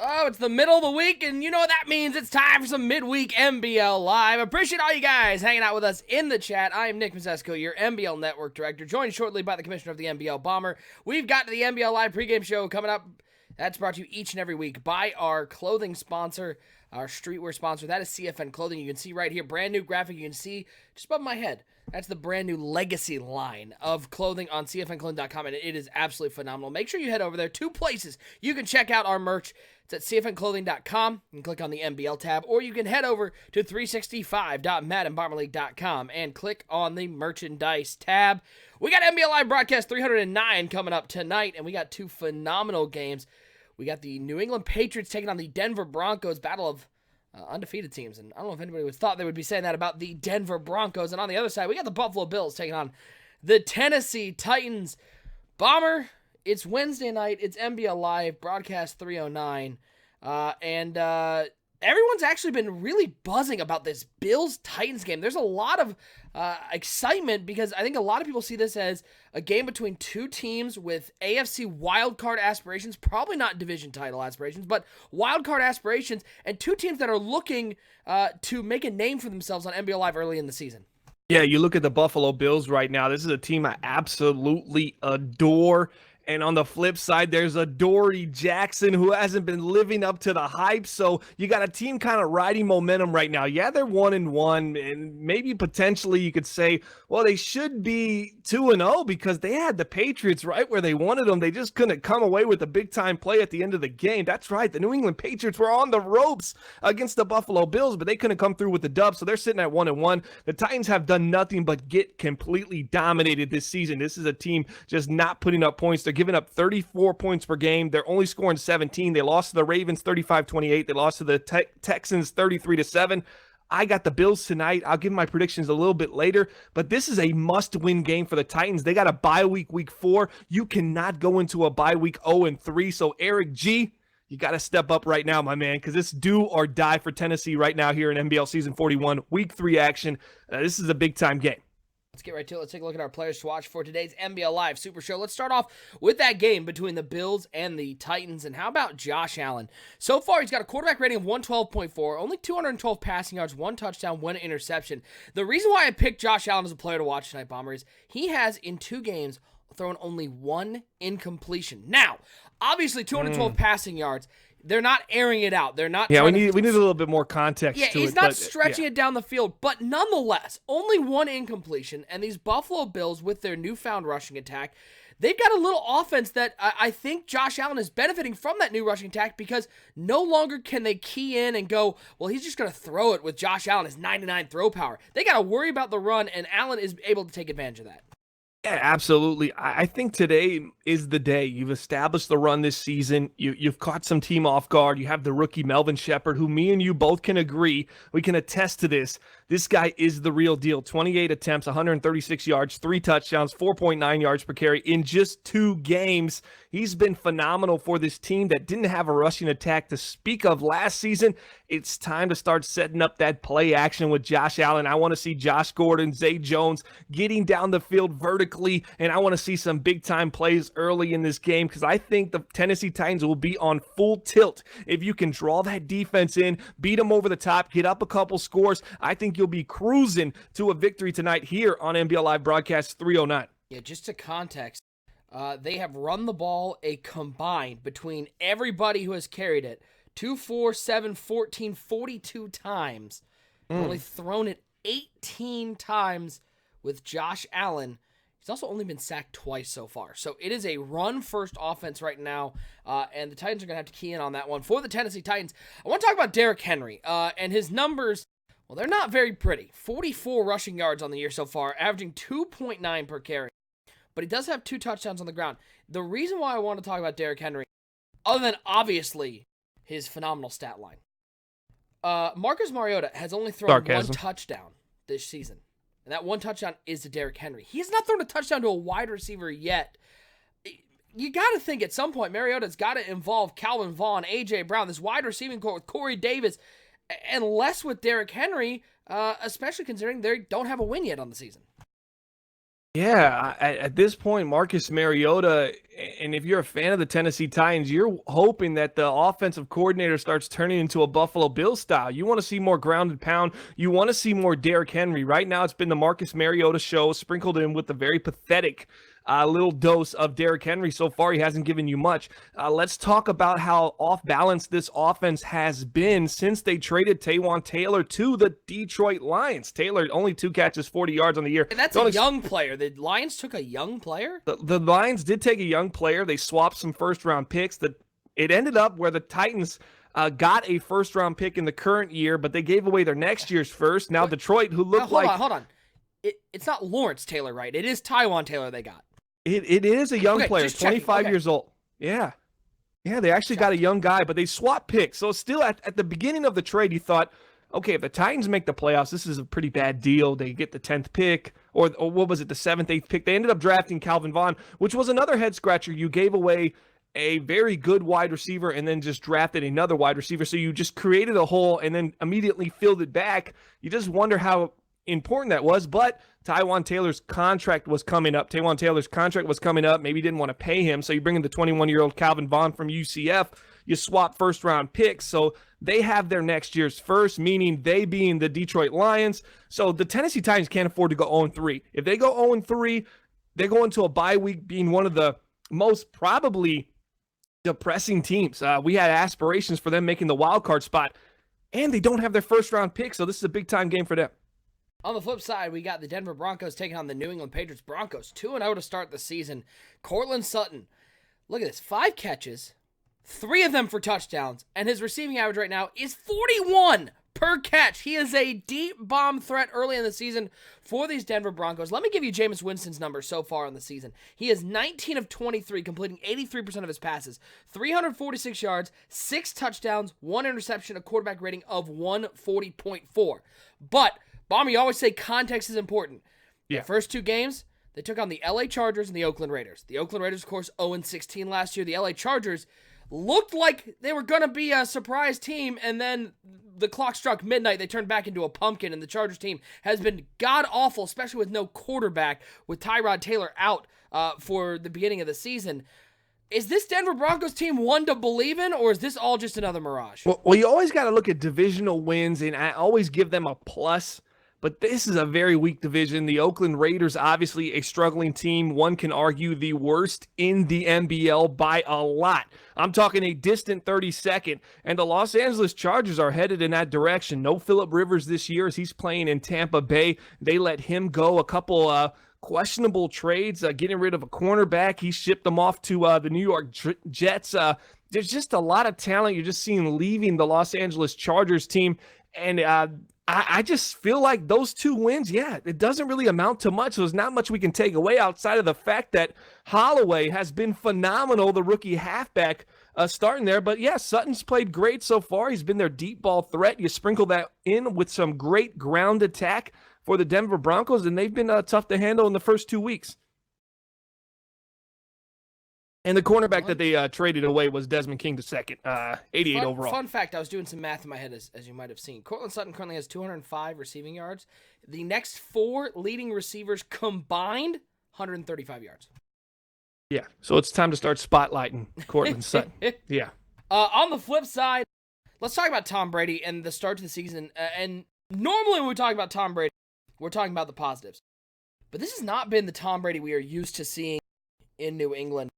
Oh, it's the middle of the week, and you know what that means. It's time for some midweek NBL Live. Appreciate all you guys hanging out with us in the chat. I am Nick Mazesko, your NBL Network Director, joined shortly by the Commissioner of the NBL Bomber. We've got the NBL Live pregame show coming up. That's brought to you each and every week by our clothing sponsor, our streetwear sponsor. That is CFN Clothing. You can see right here, brand new graphic you can see just above my head. That's the brand new Legacy line of clothing on CFNclothing.com, and it is absolutely phenomenal. Make sure you head over there. Two places you can check out our merch. It's at CFNclothing.com. You can click on the NBL tab, or you can head over to 365.maddenbomberleague.com and click on the merchandise tab. We got NBL Live Broadcast 309 coming up tonight, and we got two phenomenal games. We got the New England Patriots taking on the Denver Broncos, battle of undefeated teams. And I don't know if anybody would thought they would be saying that about the Denver Broncos. And on the other side, we got the Buffalo Bills taking on the Tennessee Titans. Bomber, it's Wednesday night. It's NBL Live, Broadcast 309. Everyone's actually been really buzzing about this Bills-Titans game. There's a lot of excitement because I think a lot of people see this as a game between two teams with AFC wildcard aspirations, probably not division title aspirations, but wildcard aspirations, and two teams that are looking to make a name for themselves on NBL Live early in the season. Yeah, you look at the Buffalo Bills right now. This is a team I absolutely adore. And on the flip side, there's a Dory Jackson who hasn't been living up to the hype. So you got a team kind of riding momentum right now. Yeah, they're 1-1, and maybe potentially you could say, well, they should be 2-0 because they had the Patriots right where they wanted them. They just couldn't come away with a big-time play at the end of the game. That's right. The New England Patriots were on the ropes against the Buffalo Bills, but they couldn't come through with the dub. So they're sitting at 1-1. The Titans have done nothing but get completely dominated this season. This is a team just not putting up points. They're giving up 34 points per game. They're only scoring 17. They lost to the Ravens 35-28. They lost to the Texans 33-7. I got the Bills tonight. I'll give my predictions a little bit later, but this is a must-win game for the Titans. They got a bye week 4. You cannot go into a bye week 0-3. So Eric G, you got to step up right now, my man, because it's do or die for Tennessee right now here in NBL Season 41, Week 3 action. This is a big-time game. Let's get right to it. Let's take a look at our players to watch for today's NBL Live Super Show. Let's start off with that game between the Bills and the Titans. And how about Josh Allen? So far, he's got a quarterback rating of 112.4, only 212 passing yards, 1 touchdown, 1 interception. The reason why I picked Josh Allen as a player to watch tonight, Bomber, is he has, in 2 games, thrown only 1 incompletion. Now, obviously, 212 passing yards. They're not airing it out. They're not. Yeah, we need a little bit more context to it. Yeah, he's not stretching it down the field, but nonetheless, only 1 incompletion. And these Buffalo Bills, with their newfound rushing attack, they've got a little offense that I think Josh Allen is benefiting from that new rushing attack because no longer can they key in and go, well, he's just going to throw it with Josh Allen, his 99 throw power. They got to worry about the run, and Allen is able to take advantage of that. Yeah, absolutely. I think today is the day. You've established the run this season. You've caught some team off guard. You have the rookie Melvin Shepard, who me and you both can agree. We can attest to this. This guy is the real deal. 28 attempts, 136 yards, 3 touchdowns, 4.9 yards per carry in just 2 games. He's been phenomenal for this team that didn't have a rushing attack to speak of last season. It's time to start setting up that play action with Josh Allen. I want to see Josh Gordon, Zay Jones getting down the field vertically, and I want to see some big-time plays early in this game because I think the Tennessee Titans will be on full tilt. If you can draw that defense in, beat them over the top, get up a couple scores, I think you'll be cruising to a victory tonight here on NBL Live Broadcast 309. Yeah, just to context, they have run the ball a combined between everybody who has carried it 2, 4, 7, 14, 42 times. Only thrown it 18 times with Josh Allen. He's also only been sacked twice so far. So it is a run-first offense right now, and the Titans are going to have to key in on that one. For the Tennessee Titans, I want to talk about Derrick Henry and his numbers. Well, they're not very pretty. 44 rushing yards on the year so far, averaging 2.9 per carry. But he does have 2 touchdowns on the ground. The reason why I want to talk about Derrick Henry, other than obviously his phenomenal stat line, Marcus Mariota has only thrown 1 touchdown this season. And that one touchdown is to Derrick Henry. He has not thrown a touchdown to a wide receiver yet. You got to think at some point Mariota's got to involve Calvin Vaughn, A.J. Brown, this wide receiving core with Corey Davis, and less with Derrick Henry, especially considering they don't have a win yet on the season. Yeah, at this point, Marcus Mariota, and if you're a fan of the Tennessee Titans, you're hoping that the offensive coordinator starts turning into a Buffalo Bills style. You want to see more ground and pound. You want to see more Derrick Henry. Right now, it's been the Marcus Mariota show, sprinkled in with the very pathetic little dose of Derrick Henry. So far, he hasn't given you much. Let's talk about how off balance this offense has been since they traded Taywan Taylor to the Detroit Lions. Taylor, only 2 catches, 40 yards on the year. And that's a young player. The Lions took a young player? The Lions did take a young player. They swapped some first-round picks. It ended up where the Titans got a first-round pick in the current year, but they gave away their next year's first. Now Detroit, who looked Hold on. It's not Lawrence Taylor, right? It is Taywan Taylor they got. It is a young player, 25 years old. Yeah. Yeah, they actually got a young guy, but they swapped picks. So still at the beginning of the trade, you thought, okay, if the Titans make the playoffs, this is a pretty bad deal. They get the 10th pick, or what was it, the 7th, 8th pick. They ended up drafting Calvin Vaughn, which was another head-scratcher. You gave away a very good wide receiver and then just drafted another wide receiver. So you just created a hole and then immediately filled it back. You just wonder how important that was, but Taywan Taylor's contract was coming up. Maybe didn't want to pay him, so you bring in the 21-year-old Calvin Vaughn from UCF. You swap first-round picks, so they have their next year's first, meaning they being the Detroit Lions. So the Tennessee Titans can't afford to go 0-3. If they go 0-3, they go into a bye week being one of the most probably depressing teams. We had aspirations for them making the wild card spot, and they don't have their first-round pick, so this is a big-time game for them. On the flip side, we got the Denver Broncos taking on the New England Patriots. Broncos 2-0 to start the season. Cortland Sutton, look at this, 5 catches, 3 of them for touchdowns, and his receiving average right now is 41 per catch. He is a deep bomb threat early in the season for these Denver Broncos. Let me give you Jameis Winston's numbers so far in the season. He is 19 of 23, completing 83% of his passes, 346 yards, 6 touchdowns, 1 interception, a quarterback rating of 140.4. But Bomber, you always say context is important. Yeah. The first 2 games, they took on the LA Chargers and the Oakland Raiders. The Oakland Raiders, of course, 0-16 last year. The LA Chargers looked like they were going to be a surprise team, and then the clock struck midnight. They turned back into a pumpkin, and the Chargers team has been god-awful, especially with no quarterback, with Tyrod Taylor out for the beginning of the season. Is this Denver Broncos team one to believe in, or is this all just another mirage? Well, you always got to look at divisional wins, and I always give them a plus. But this is a very weak division. The Oakland Raiders, obviously a struggling team. One can argue the worst in the NBL by a lot. I'm talking a distant 32nd. And the Los Angeles Chargers are headed in that direction. No Phillip Rivers this year as he's playing in Tampa Bay. They let him go. A couple questionable trades, getting rid of a cornerback. He shipped them off to the New York Jets. There's just a lot of talent you're just seeing leaving the Los Angeles Chargers team. And I just feel like those 2 wins, it doesn't really amount to much. There's not much we can take away outside of the fact that Holloway has been phenomenal, the rookie halfback starting there. But Sutton's played great so far. He's been their deep ball threat. You sprinkle that in with some great ground attack for the Denver Broncos, and they've been tough to handle in the first 2 weeks. And the cornerback that they traded away was Desmond King II, 88 overall. Fun fact, I was doing some math in my head, as you might have seen. Cortland Sutton currently has 205 receiving yards. The next 4 leading receivers combined, 135 yards. Yeah, so it's time to start spotlighting Cortland Sutton. Yeah. On the flip side, let's talk about Tom Brady and the start to the season. And normally when we talk about Tom Brady, we're talking about the positives. But this has not been the Tom Brady we are used to seeing in New England.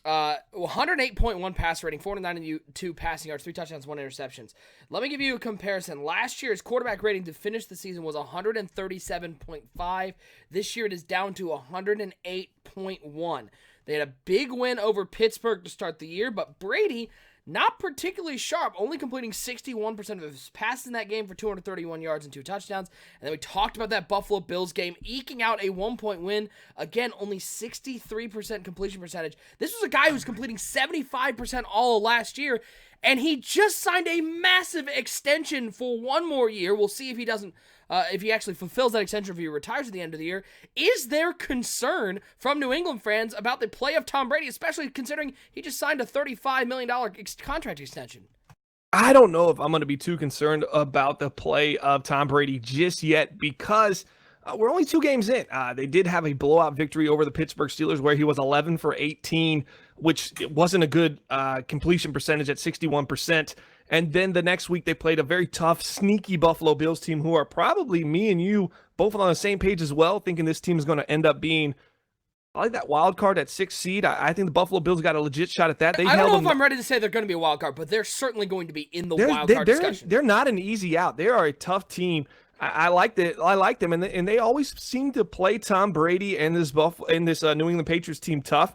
108.1 pass rating, 492 passing yards, 3 touchdowns, 1 interceptions. Let me give you a comparison. Last year's quarterback rating to finish the season was 137.5. This year it is down to 108.1. They had a big win over Pittsburgh to start the year, but Brady, not particularly sharp, only completing 61% of his passes in that game for 231 yards and 2 touchdowns. And then we talked about that Buffalo Bills game, eking out a 1-point win. Again, only 63% completion percentage. This was a guy who was completing 75% all of last year, and he just signed a massive extension for 1 more year. We'll see if he doesn't if he actually fulfills that extension, if he retires at the end of the year. Is there concern from New England fans about the play of Tom Brady, especially considering he just signed a $35 million contract extension? I don't know if I'm going to be too concerned about the play of Tom Brady just yet because we're only 2 games in. They did have a blowout victory over the Pittsburgh Steelers where he was 11 for 18, which wasn't a good completion percentage at 61%. And then the next week they played a very tough, sneaky Buffalo Bills team who are probably me and you both on the same page as well, thinking this team is going to end up being I like that wild card at 6th seed. I think the Buffalo Bills got a legit shot at that. I don't know if I'm ready to say they're going to be a wild card, but they're certainly going to be in the wild card discussion. They're not an easy out. They are a tough team. I like them, and they always seem to play Tom Brady and this New England Patriots team tough.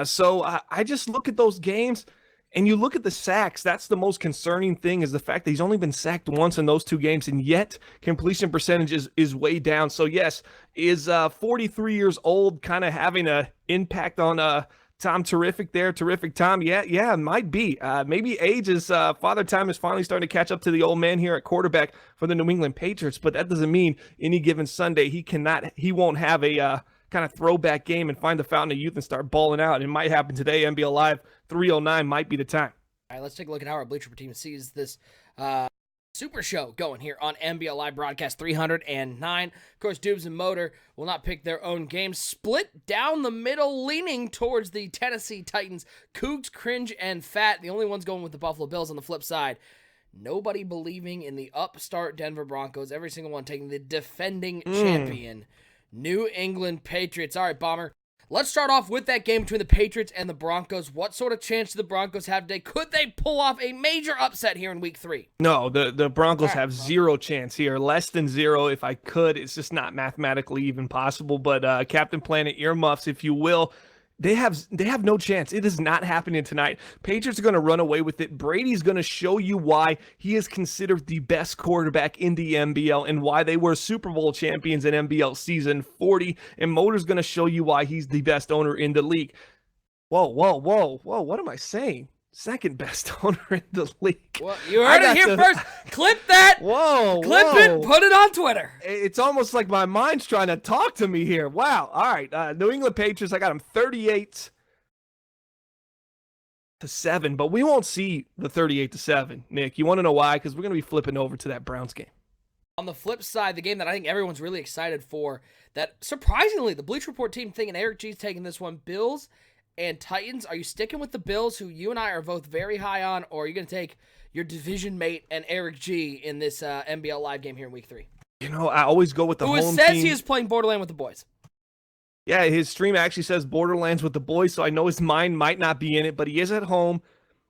So I just look at those games, and you look at the sacks. That's the most concerning thing is the fact that he's only been sacked once in those 2 games, and yet completion percentage is way down. So yes, is 43 years old kind of having an impact on Tom Terrific there? Terrific Tom? Yeah, it might be. Maybe age is Father Time is finally starting to catch up to the old man here at quarterback for the New England Patriots, but that doesn't mean any given Sunday he won't have a kind of throwback game and find the fountain of youth and start balling out. It might happen today. NBA Live 309 might be the time. All right, let's take a look at how our Bleacher Report team sees this super show going here on NBA Live broadcast 309. Of course, Dubes and Motor will not pick their own games. Split down the middle, leaning towards the Tennessee Titans. Cougs, Cringe, and Fat. The only ones going with the Buffalo Bills on the flip side. Nobody believing in the upstart Denver Broncos. Every single one taking the defending champion, New England Patriots. All right, Bomber. Let's start off with that game between the Patriots and the Broncos. What sort of chance do the Broncos have today? Could they pull off a major upset here in Week 3? No, the Broncos have zero chance here. Less than 0 if I could. It's just not mathematically even possible. But Captain Planet earmuffs, if you will. They have no chance. It is not happening tonight. Patriots are going to run away with it. Brady's going to show you why he is considered the best quarterback in the NBL and why they were Super Bowl champions in NBL season 40. And Motor's going to show you why he's the best owner in the league. Whoa. What am I saying? Second best owner in the league. Well, you heard it here first. Clip that. Clip it. Put it on Twitter. It's almost like my mind's trying to talk to me here. Wow. All right. New England Patriots, I got them 38-7, but we won't see the 38-7. Nick, you want to know why? Because we're going to be flipping over to that Browns game. On the flip side, the game that I think everyone's really excited for, that surprisingly, the Bleacher Report team thinking Eric G's taking this one, Bills and Titans. Are you sticking with the Bills, who you and I are both very high on, or are you going to take your division mate and Eric G in this NBL Live game here in Week 3? You know, I always go with the home team. Who says he is playing Borderlands with the boys. Yeah, his stream actually says Borderlands with the boys, so I know his mind might not be in it, but he is at home.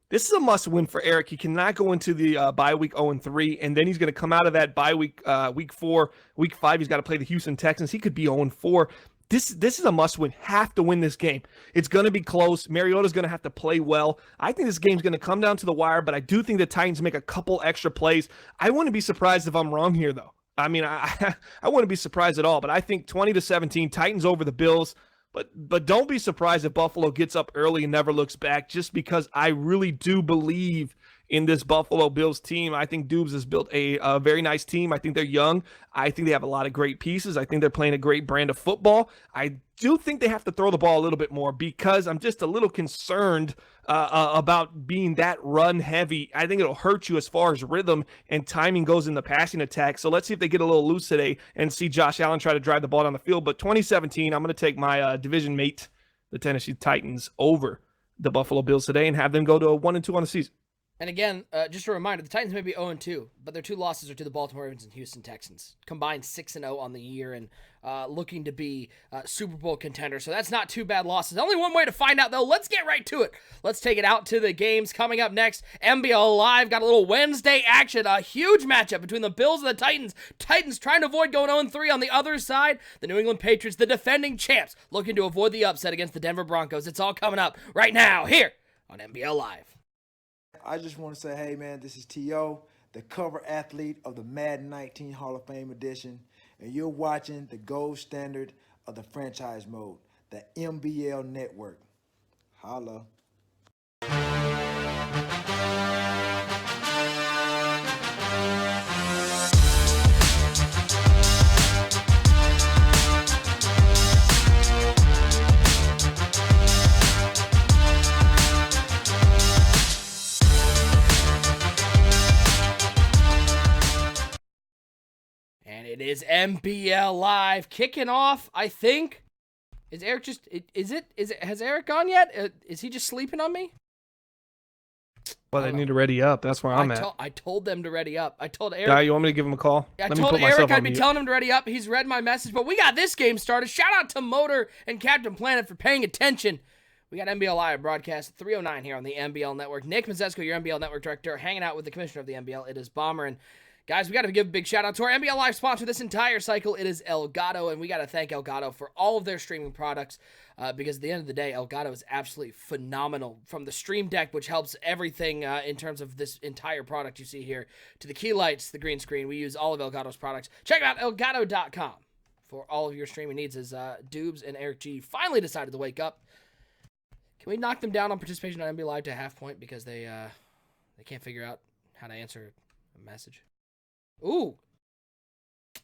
This is a must-win for Eric. He cannot go into the bye week 0-3, and then he's going to come out of that bye week, week 4, week 5. He's got to play the Houston Texans. He could be 0-4. This is a must-win. Have to win this game. It's going to be close. Mariota's going to have to play well. I think this game's going to come down to the wire, but I do think the Titans make a couple extra plays. I wouldn't be surprised if I'm wrong here, though. I mean, I wouldn't be surprised at all, but I think 20-17, Titans over the Bills. But don't be surprised if Buffalo gets up early and never looks back, just because I really do believe in this Buffalo Bills team. I think Dubes has built a very nice team. I think they're young. I think they have a lot of great pieces. I think they're playing a great brand of football. I do think they have to throw the ball a little bit more because I'm just a little concerned about being that run heavy. I think it'll hurt you as far as rhythm and timing goes in the passing attack. So let's see if they get a little loose today and see Josh Allen try to drive the ball down the field. But 2017, I'm going to take my division mate, the Tennessee Titans, over the Buffalo Bills today and have them go to a 1-2 on the season. And again, just a reminder, the Titans may be 0-2, but their 2 losses are to the Baltimore Ravens and Houston Texans. Combined 6-0 on the year and looking to be Super Bowl contender. So that's not 2 bad losses. Only one way to find out, though. Let's get right to it. Let's take it out to the games coming up next. NBL Live got a little Wednesday action. A huge matchup between the Bills and the Titans. Titans trying to avoid going 0-3 on the other side. The New England Patriots, the defending champs, looking to avoid the upset against the Denver Broncos. It's all coming up right now here on NBL Live. I just want to say, hey, man, this is T.O., the cover athlete of the Madden 19 Hall of Fame edition, and you're watching the gold standard of the franchise mode, the MBL Network. Holla. is NBL Live kicking off, I think. Is Eric just, has Eric gone yet? Is he just sleeping on me? Well, they need to ready up. That's where I'm at. I told them to ready up. I told Eric. Guy, you want me to give him a call? I told Eric I'd be telling him to ready up. He's read my message, but we got this game started. Shout out to Motor and Captain Planet for paying attention. We got NBL Live broadcast at 3:09 here on the NBL Network. Nick Mazzesko, your NBL Network Director, hanging out with the commissioner of the NBL. It is Bomber. And guys, we got to give a big shout out to our NBL Live sponsor this entire cycle. It is Elgato, and we got to thank Elgato for all of their streaming products because at the end of the day, Elgato is absolutely phenomenal. From the Stream Deck, which helps everything in terms of this entire product you see here, to the key lights, the green screen. We use all of Elgato's products. Check out Elgato.com for all of your streaming needs as Dubes and Eric G finally decided to wake up. Can we knock them down on participation on NBL Live to half point because they can't figure out how to answer a message? Ooh.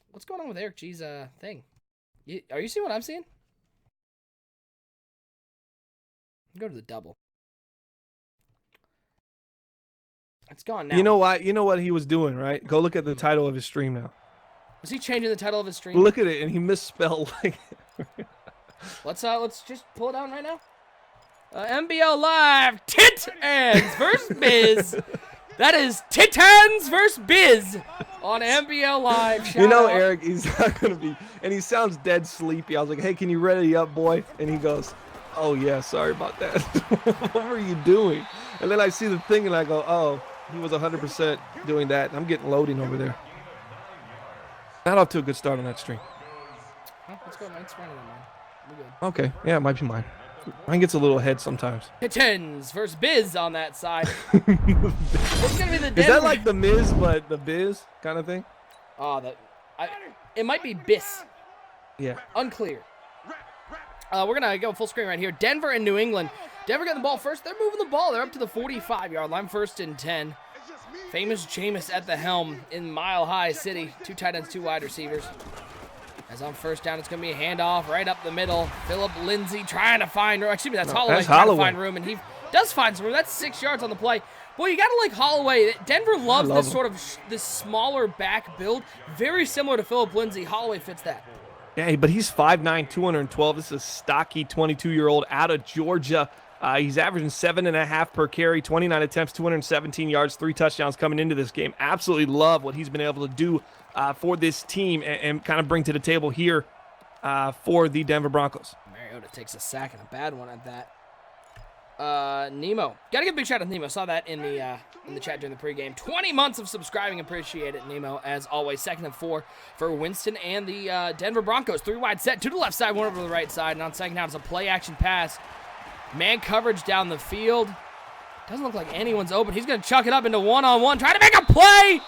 What's going on with Eric G's thing? Are you seeing what I'm seeing? Go to the double. It's gone now. You know what? You know what he was doing, right? Go look at the title of his stream now. Was he changing the title of his stream? Look at it, and he misspelled like. Let's just pull it down right now. NBL Live Titans versus Biz. That is Titans versus Biz on NBL Live. Shout out. Eric, he's not going to be, and he sounds dead sleepy. I was like, hey, can you ready up, boy? And he goes, oh, yeah, sorry about that. What were you doing? And then I see the thing, and I go, oh, he was 100% doing that. I'm getting loading over there. Not off to a good start on that stream. Oh, let's go. Mine's running on mine. We're good. Okay, yeah, it might be mine. Mine gets a little ahead sometimes. Titans versus Biz on that side. What's gonna be the Is that like the Miz, but the Biz kind of thing? Oh, it might be Bis. Yeah. Unclear. We're gonna go full screen right here. Denver and New England. Denver getting the ball first. They're moving the ball. They're up to the 45-yard line. 1st and 10. Famous Jameis at the helm in Mile High City. 2 tight ends, 2 wide receivers. As on 1st down, it's going to be a handoff right up the middle. Philip Lindsay trying to find room. Excuse me, that's Holloway trying to find room, and he does find some room. That's 6 yards on the play. Boy, you got to like Holloway. Denver loves this sort of this smaller back build. Very similar to Philip Lindsay. Holloway fits that. Yeah, but he's 5'9", 212. This is a stocky 22-year-old out of Georgia. He's averaging 7.5 per carry, 29 attempts, 217 yards, 3 touchdowns coming into this game. Absolutely love what he's been able to do for this team and kind of bring to the table here for the Denver Broncos. Mariota takes a sack and a bad one at that. Nemo. Got to give a big shout out to Nemo. Saw that in the chat during the pregame. 20 months of subscribing. Appreciate it, Nemo. As always, 2nd and 4 for Winston and the Denver Broncos. 3 wide set, 2 to the left side, 1 over to the right side. And on 2nd down, it's a play-action pass. Man coverage down the field. Doesn't look like anyone's open. He's going to chuck it up into one-on-one. Trying to make a play.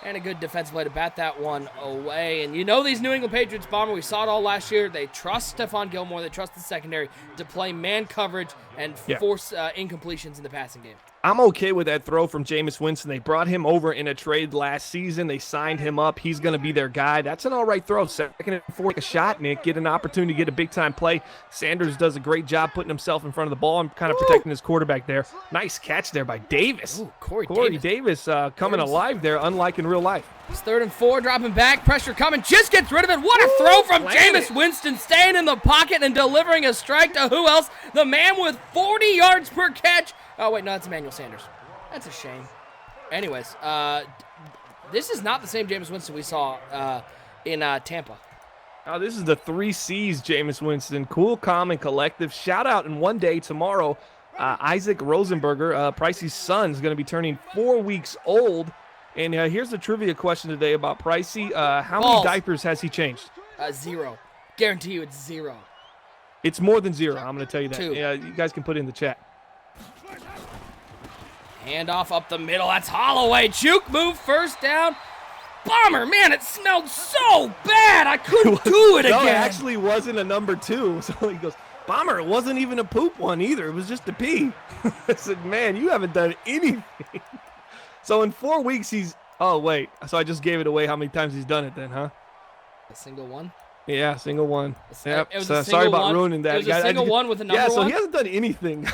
And a good defensive play to bat that one away. And you know these New England Patriots, Bomber, we saw it all last year. They trust Stephon Gilmore. They trust the secondary to play man coverage and force incompletions in the passing game. I'm okay with that throw from Jameis Winston. They brought him over in a trade last season. They signed him up. He's going to be their guy. That's an all right throw. 2nd and 4, take a shot, Nick. Get an opportunity to get a big-time play. Sanders does a great job putting himself in front of the ball and kind of protecting his quarterback there. Nice catch there by Davis. Ooh, Corey Davis coming alive there, unlike in real life. It's 3rd and 4, dropping back, pressure coming, just gets rid of it. What a throw from Jameis Winston, staying in the pocket and delivering a strike to who else? The man with 40 yards per catch. Oh, wait, no, that's Emmanuel Sanders. That's a shame. Anyways, this is not the same Jameis Winston we saw in Tampa. Oh, this is the 3 C's, Jameis Winston. Cool, calm, and collective. Shout out in one day tomorrow. Isaac Rosenberger, Pricey's son, is going to be turning 4 weeks old. And here's the trivia question today about Pricey. How many diapers has he changed? 0. Guarantee you it's 0. It's more than 0. I'm going to tell you that. 2. Yeah, you guys can put it in the chat. Handoff up the middle. That's Holloway. Juke move, 1st down. Bomber, man, it smelled so bad. I couldn't do it again. No, it actually wasn't a number 2. So he goes, Bomber, it wasn't even a poop one either. It was just a pee. I said, man, you haven't done anything. So in 4 weeks, he's, oh, wait. So I just gave it away how many times he's done it then, huh? A single one? Yeah, single one. Yep. So sorry about ruining that. It was a single one with a number 1? Yeah, so he hasn't done anything.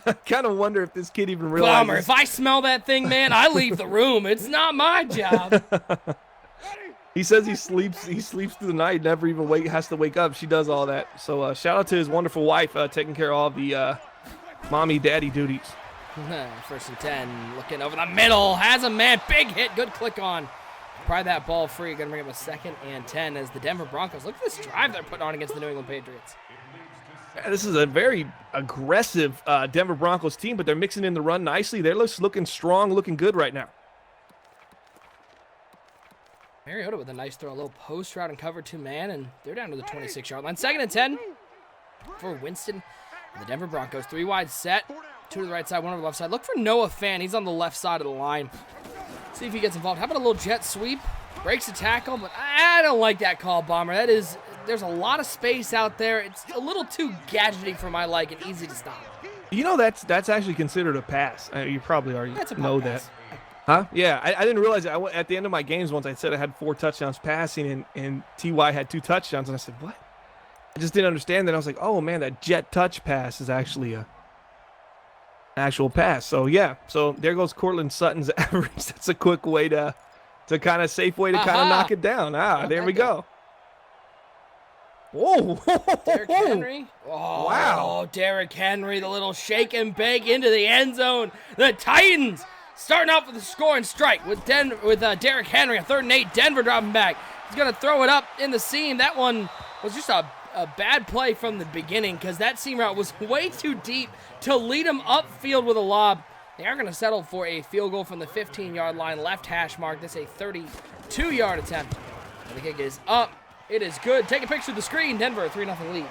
I kind of wonder if this kid even realizes. Bomber, if I smell that thing, man, I leave the room. It's not my job. He says he sleeps through the night, never even has to wake up. She does all that. So shout out to his wonderful wife taking care of all the mommy daddy duties. 1st and 10, looking over the middle, has a man, big hit, good click on. Pry that ball free, gonna bring up a 2nd and 10 as the Denver Broncos, look at this drive they're putting on against the New England Patriots. Yeah, this is a very aggressive Denver Broncos team, but they're mixing in the run nicely. They're looking strong, looking good right now. Mariota with a nice throw, a little post route and cover 2-man, and they're down to the 26-yard line. 2nd and 10 for Winston and the Denver Broncos. 3 wide set, 2 to the right side, 1 over the left side. Look for Noah Fan. He's on the left side of the line. See if he gets involved. How about a little jet sweep? Breaks the tackle, but I don't like that call, Bomber. There's a lot of space out there. It's a little too gadgety for my liking, easy to stop. You know, that's actually considered a pass. You probably already know that. Huh? Yeah, I didn't realize it. At the end of my games once, I said I had 4 touchdowns passing, and T.Y. had 2 touchdowns, and I said, what? I just didn't understand that. I was like, oh, man, that jet touch pass is actually a actual pass. So, yeah. So, there goes Cortland Sutton's average. That's a quick way to kind of safe way to kind of knock it down. There we go. Whoa. Derrick Henry. Oh, wow. Derrick Henry, the little shake and bake into the end zone. The Titans starting off with a score and strike with Derrick Henry, a 3rd and 8. Denver dropping back. He's going to throw it up in the seam. That one was just a bad play from the beginning because that seam route was way too deep to lead him upfield with a lob. They are going to settle for a field goal from the 15-yard line, left hash mark. This is a 32-yard attempt. And the kick is up. It is good. Take a picture of the screen. Denver, 3-0 lead.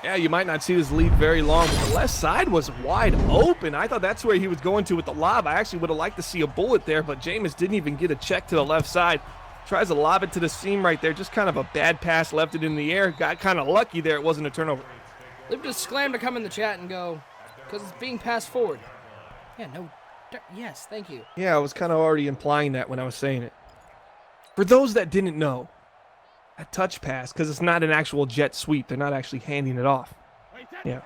Yeah, you might not see this lead very long, but the left side was wide open. I thought that's where he was going to with the lob. I actually would have liked to see a bullet there, but Jameis didn't even get a check to the left side. Tries to lob it to the seam right there. Just kind of a bad pass, left it in the air. Got kind of lucky there. It wasn't a turnover. Liv just slammed to come in the chat and go, because it's being passed forward. Yeah, no. Yes, thank you. Yeah, I was kind of already implying that when I was saying it. For those that didn't know, a touch pass, because it's not an actual jet sweep. They're not actually handing it off. Yeah.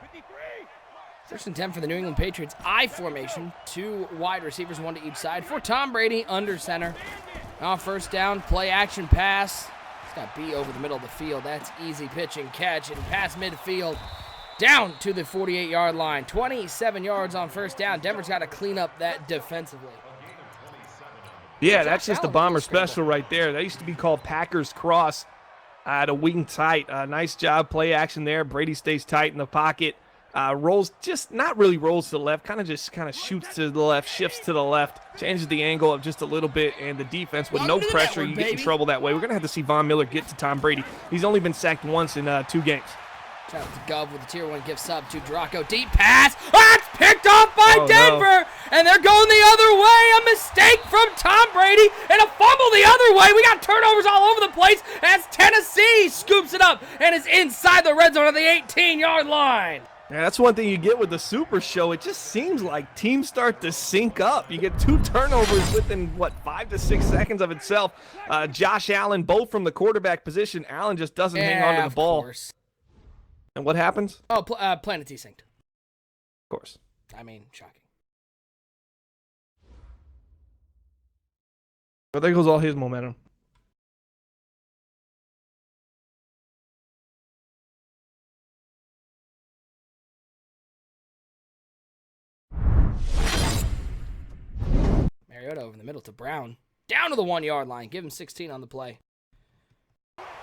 1st and 10 for the New England Patriots. I formation. 2 wide receivers, 1 to each side. For Tom Brady, under center. Now 1st down, play action pass. It's got B over the middle of the field. That's easy pitch and catch and pass midfield. Down to the 48-yard line. 27 yards on 1st down. Denver's got to clean up that defensively. Yeah, that's just the Bomber special right there. That used to be called Packers Cross. At a wing tight. Nice job, play action there. Brady stays tight in the pocket. Rolls, just not really rolls to the left, kind of shoots to the left, shifts to the left, changes the angle up just a little bit, and the defense with no pressure, you get in trouble that way. We're going to have to see Von Miller get to Tom Brady. He's only been sacked once in 2 games. Shout out to Gov with the tier 1 gift sub to Draco. Deep pass. It's picked off by Denver. No. And they're going the other way. A mistake from Tom Brady and a fumble the other way. We got turnovers all over the place as Tennessee scoops it up and is inside the red zone at the 18-yard line. Yeah, that's one thing you get with the Super Show. It just seems like teams start to sync up. You get 2 turnovers within, 5 to 6 seconds of itself. Josh Allen, both from the quarterback position. Allen just doesn't hang on to the ball. Course. And what happens? Oh, Planet desynced. Of course. I mean, shocking. But there goes all his momentum. Mariota over the middle to Brown. Down to the 1-yard line. Give him 16 on the play.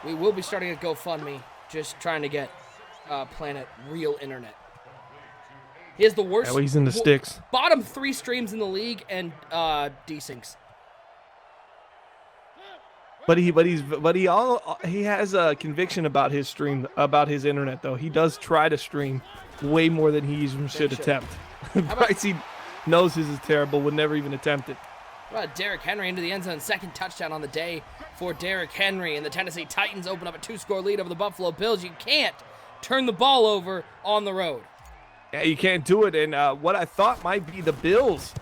We will be starting a GoFundMe. Just trying to get Planet real internet. He has the worst. Yeah, he's in the sticks. Bottom 3 streams in the league and desyncs. But he has a conviction about his stream, about his internet though. He does try to stream way more than he even should attempt. Bryce, he knows his is terrible, would never even attempt it. Derrick Henry into the end zone, 2nd touchdown on the day for Derrick Henry, and the Tennessee Titans open up a 2-score lead over the Buffalo Bills. You can't turn the ball over on the road. Yeah, you can't do it. And what I thought might be the Bills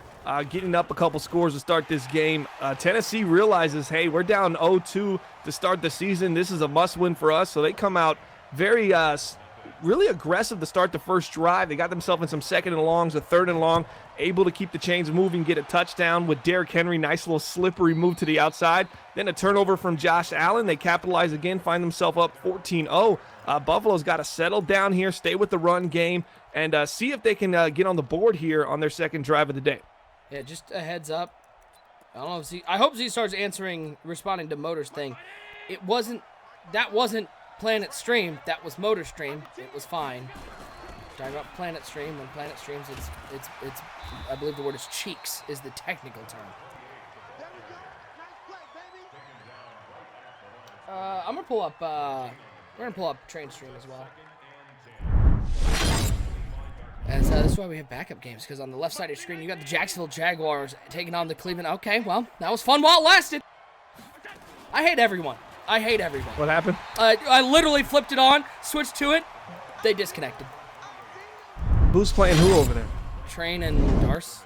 getting up a couple scores to start this game, Tennessee realizes, hey, we're down 0-2 to start the season. This is a must-win for us. So they come out very really aggressive to start the first drive. They got themselves in some second and longs, a third and long, able to keep the chains moving, get a touchdown with Derrick Henry. Nice little slippery move to the outside. Then a turnover from Josh Allen. They capitalize again, find themselves up 14-0. Buffalo's got to settle down here, stay with the run game, and see if they can get on the board here on their second drive of the day. Yeah, just a heads up. I don't know if I hope Z starts responding to Motor's thing. That wasn't Planet Stream. That was Motor Stream. It was fine. Talking about Planet Stream. When Planet streams, it's I believe the word is cheeks is the technical term. I'm gonna pull up. We're gonna pull up Train Stream as well. As that's why we have backup games, because on the left side of your screen you got the Jacksonville Jaguars taking on the Cleveland. Okay, well that was fun while it lasted. I hate everyone. What happened? I literally flipped it on, switched to it. They disconnected. Who's playing who over there? Train and Darce.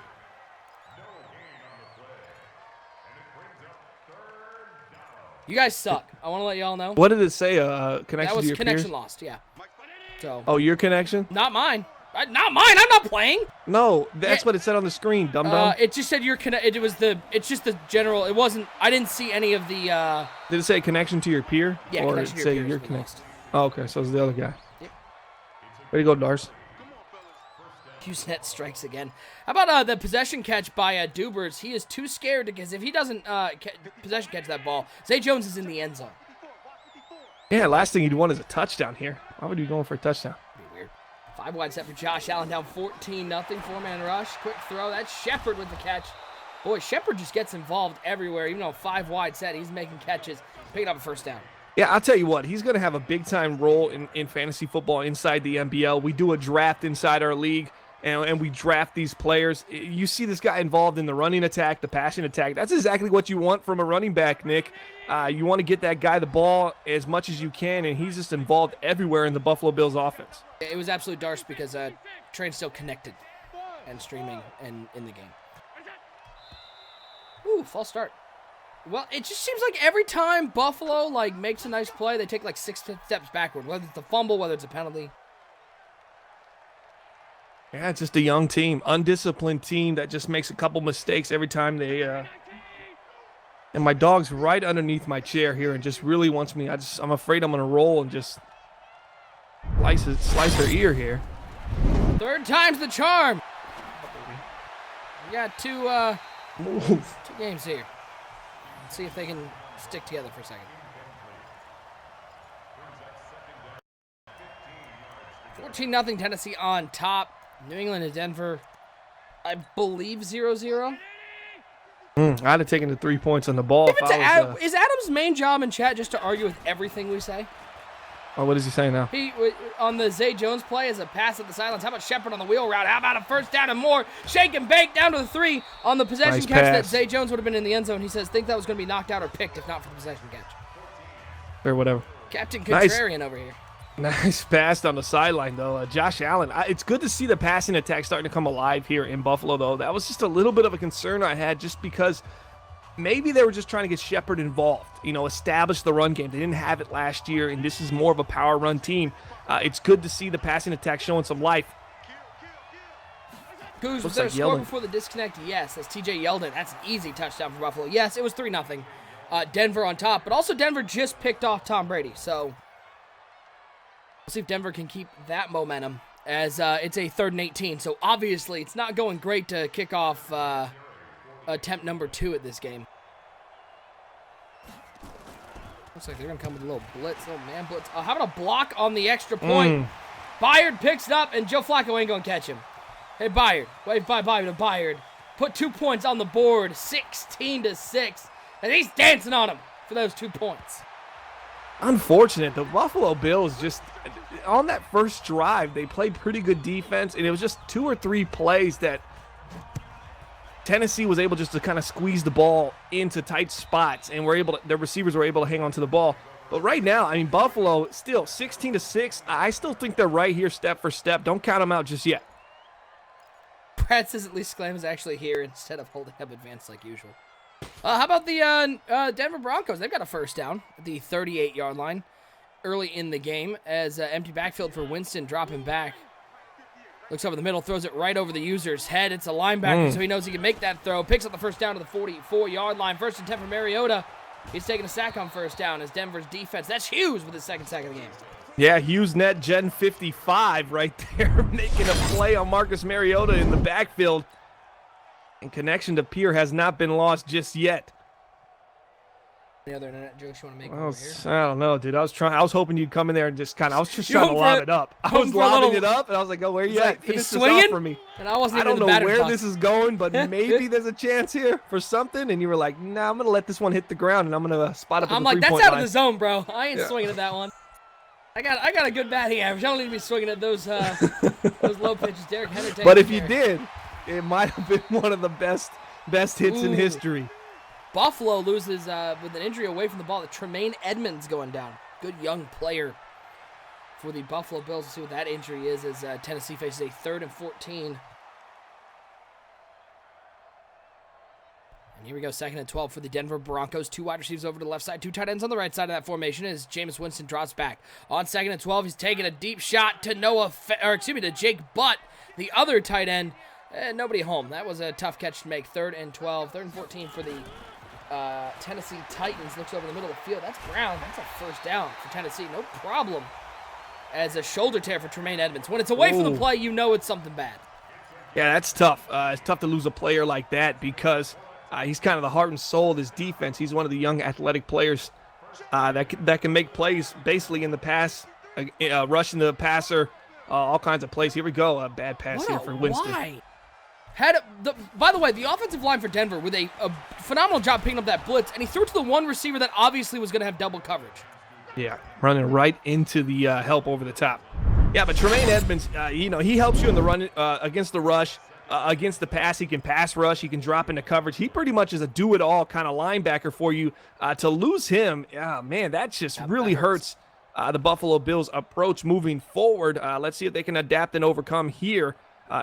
You guys suck. I want to let y'all know. What did it say? Connection That to was your connection peers? lost, yeah. So. Oh, your connection? Not mine. Not mine. I'm not playing. No, that's what it said on the screen, dum-dum. It just said your It's just the general. It wasn't. I didn't see any of the. Did it say connection to your peer? Yeah, or connection did to it your say peer. your connection? Oh, okay. So it's the other guy. Yep. Way to go, Darce. Usenet strikes again. How about the possession catch by Dubers? He is too scared because if he doesn't possession catch that ball, Zay Jones is in the end zone. Yeah, last thing you'd want is a touchdown here. Why would you be going for a touchdown? Be weird. 5 wide set for Josh Allen, down 14-0. 4-man rush. Quick throw. That's Shepard with the catch. Boy, Shepard just gets involved everywhere. Even though 5 wide set, he's making catches, picking up a first down. Yeah, I'll tell you what. He's going to have a big-time role in fantasy football inside the NBL. We do a draft inside our league, and we draft these players. You see this guy involved in the running attack, the passing attack. That's exactly what you want from a running back, Nick. You want to get that guy the ball as much as you can, and he's just involved everywhere in the Buffalo Bills offense. It was absolute Darce because Train's still connected and streaming and in the game. Ooh, false start. Well, it just seems like every time Buffalo makes a nice play, they take 6 steps backward, whether it's a fumble, whether it's a penalty. Yeah, it's just a young team, undisciplined team that just makes a couple mistakes every time they and my dog's right underneath my chair here and just really wants me. I'm afraid I'm going to roll and just slice her ear here. 3rd time's the charm. We got two games here. Let's see if they can stick together for a second. 14-0 Tennessee on top. New England and Denver, I believe 0-0. I'd have taken the 3 points on the ball. Is Adam's main job in chat just to argue with everything we say? Oh, what is he saying now? He on the Zay Jones play as a pass at the sidelines. How about Shepard on the wheel route? How about a first down and more? Shake and bake down to the 3 on the possession Nice catch that pass. Zay Jones would have been in the end zone. He says, think that was going to be knocked out or picked if not for the possession catch. Or whatever. Captain Nice. Contrarian over here. Nice pass on the sideline, though. Josh Allen, it's good to see the passing attack starting to come alive here in Buffalo, though. That was just a little bit of a concern I had just because maybe they were just trying to get Shepard involved, establish the run game. They didn't have it last year, and this is more of a power run team. It's good to see the passing attack showing some life. Who's was there a score before the disconnect? Yes, that's TJ Yeldon. That's an easy touchdown for Buffalo. Yes, it was 3-0. Denver on top, but also Denver just picked off Tom Brady, so we'll see if Denver can keep that momentum as it's a 3rd and 18. So obviously it's not going great to kick off attempt number 2 at this game. Looks like they're going to come with a little blitz, little man blitz. How about a block on the extra point? Byard picks it up, and Joe Flacco ain't going to catch him. Hey, Byard. Wave bye-bye to Byard. Put 2 points on the board, 16-6. And he's dancing on him for those 2 points. Unfortunate. The Buffalo Bills just, on that first drive, they played pretty good defense, and it was just 2 or 3 plays that Tennessee was able just to kind of squeeze the ball into tight spots, and their receivers were able to hang on to the ball. But right now, Buffalo still 16-6. I still think they're right here step for step. Don't count them out just yet. Brad says at least Slam is actually here instead of holding up advanced like usual. How about the Denver Broncos? They've got a first down at the 38-yard line. early in the game as empty backfield for Winston, dropping back. Looks over the middle, throws it right over the user's head. It's a linebacker, so he knows he can make that throw. Picks up the first down to the 44-yard line. 1st and 10 for Mariota. He's taking a sack on first down as Denver's defense. That's Hughes with his second sack of the game. Yeah, Hughes net Gen 55 right there, making a play on Marcus Mariota in the backfield. And connection to Pierre has not been lost just yet. Any other internet jokes you want to make over here? I don't know, dude. I was hoping you'd come in there and just kind of, I was just You're trying to hoping lob it up. I was lobbing it up, and I was like, oh, where you at? Finish this off for me. And I wasn't I even don't in the know batter's where box. this is going, but maybe there's a chance here for something. And you were like, nah, I'm going to let this one hit the ground, and I'm going to spot up at I'm the like, that's three-point out line. of the zone, bro. I ain't swinging at that one. I got a good batting average. I don't need to be swinging at those low pitches. Derrick Henry taking But if it you there. did, it might have been one of the best hits in history. Buffalo loses with an injury away from the ball. Tremaine Edmonds going down. Good young player for the Buffalo Bills. We'll see what that injury is as Tennessee faces a 3rd and 14. And here we go, 2nd and 12 for the Denver Broncos. 2 wide receivers over to the left side, 2 tight ends on the right side of that formation as Jameis Winston drops back. On 2nd and 12, he's taking a deep shot to to Jake Butt, the other tight end. Nobody home. That was a tough catch to make. 3rd and 12, 3rd and 14 for the Tennessee Titans. Looks over the middle of the field. That's Brown. That's a first down for Tennessee. No problem. As a shoulder tear for Tremaine Edmonds. When it's away from the play, you know it's something bad. Yeah, that's tough. It's tough to lose a player like that because he's kind of the heart and soul of this defense. He's one of the young athletic players that can make plays basically in the pass, rushing the passer, all kinds of plays. Here we go. A bad pass here for Winston. Why? By the way, the offensive line for Denver with a phenomenal job picking up that blitz, and he threw it to the one receiver that obviously was going to have double coverage. Yeah, running right into the help over the top. Yeah, but Tremaine Edmonds, he helps you in the run against the rush, against the pass. He can pass rush. He can drop into coverage. He pretty much is a do-it-all kind of linebacker for you. To lose him, man, that just really hurts the Buffalo Bills' approach moving forward. Let's see if they can adapt and overcome here.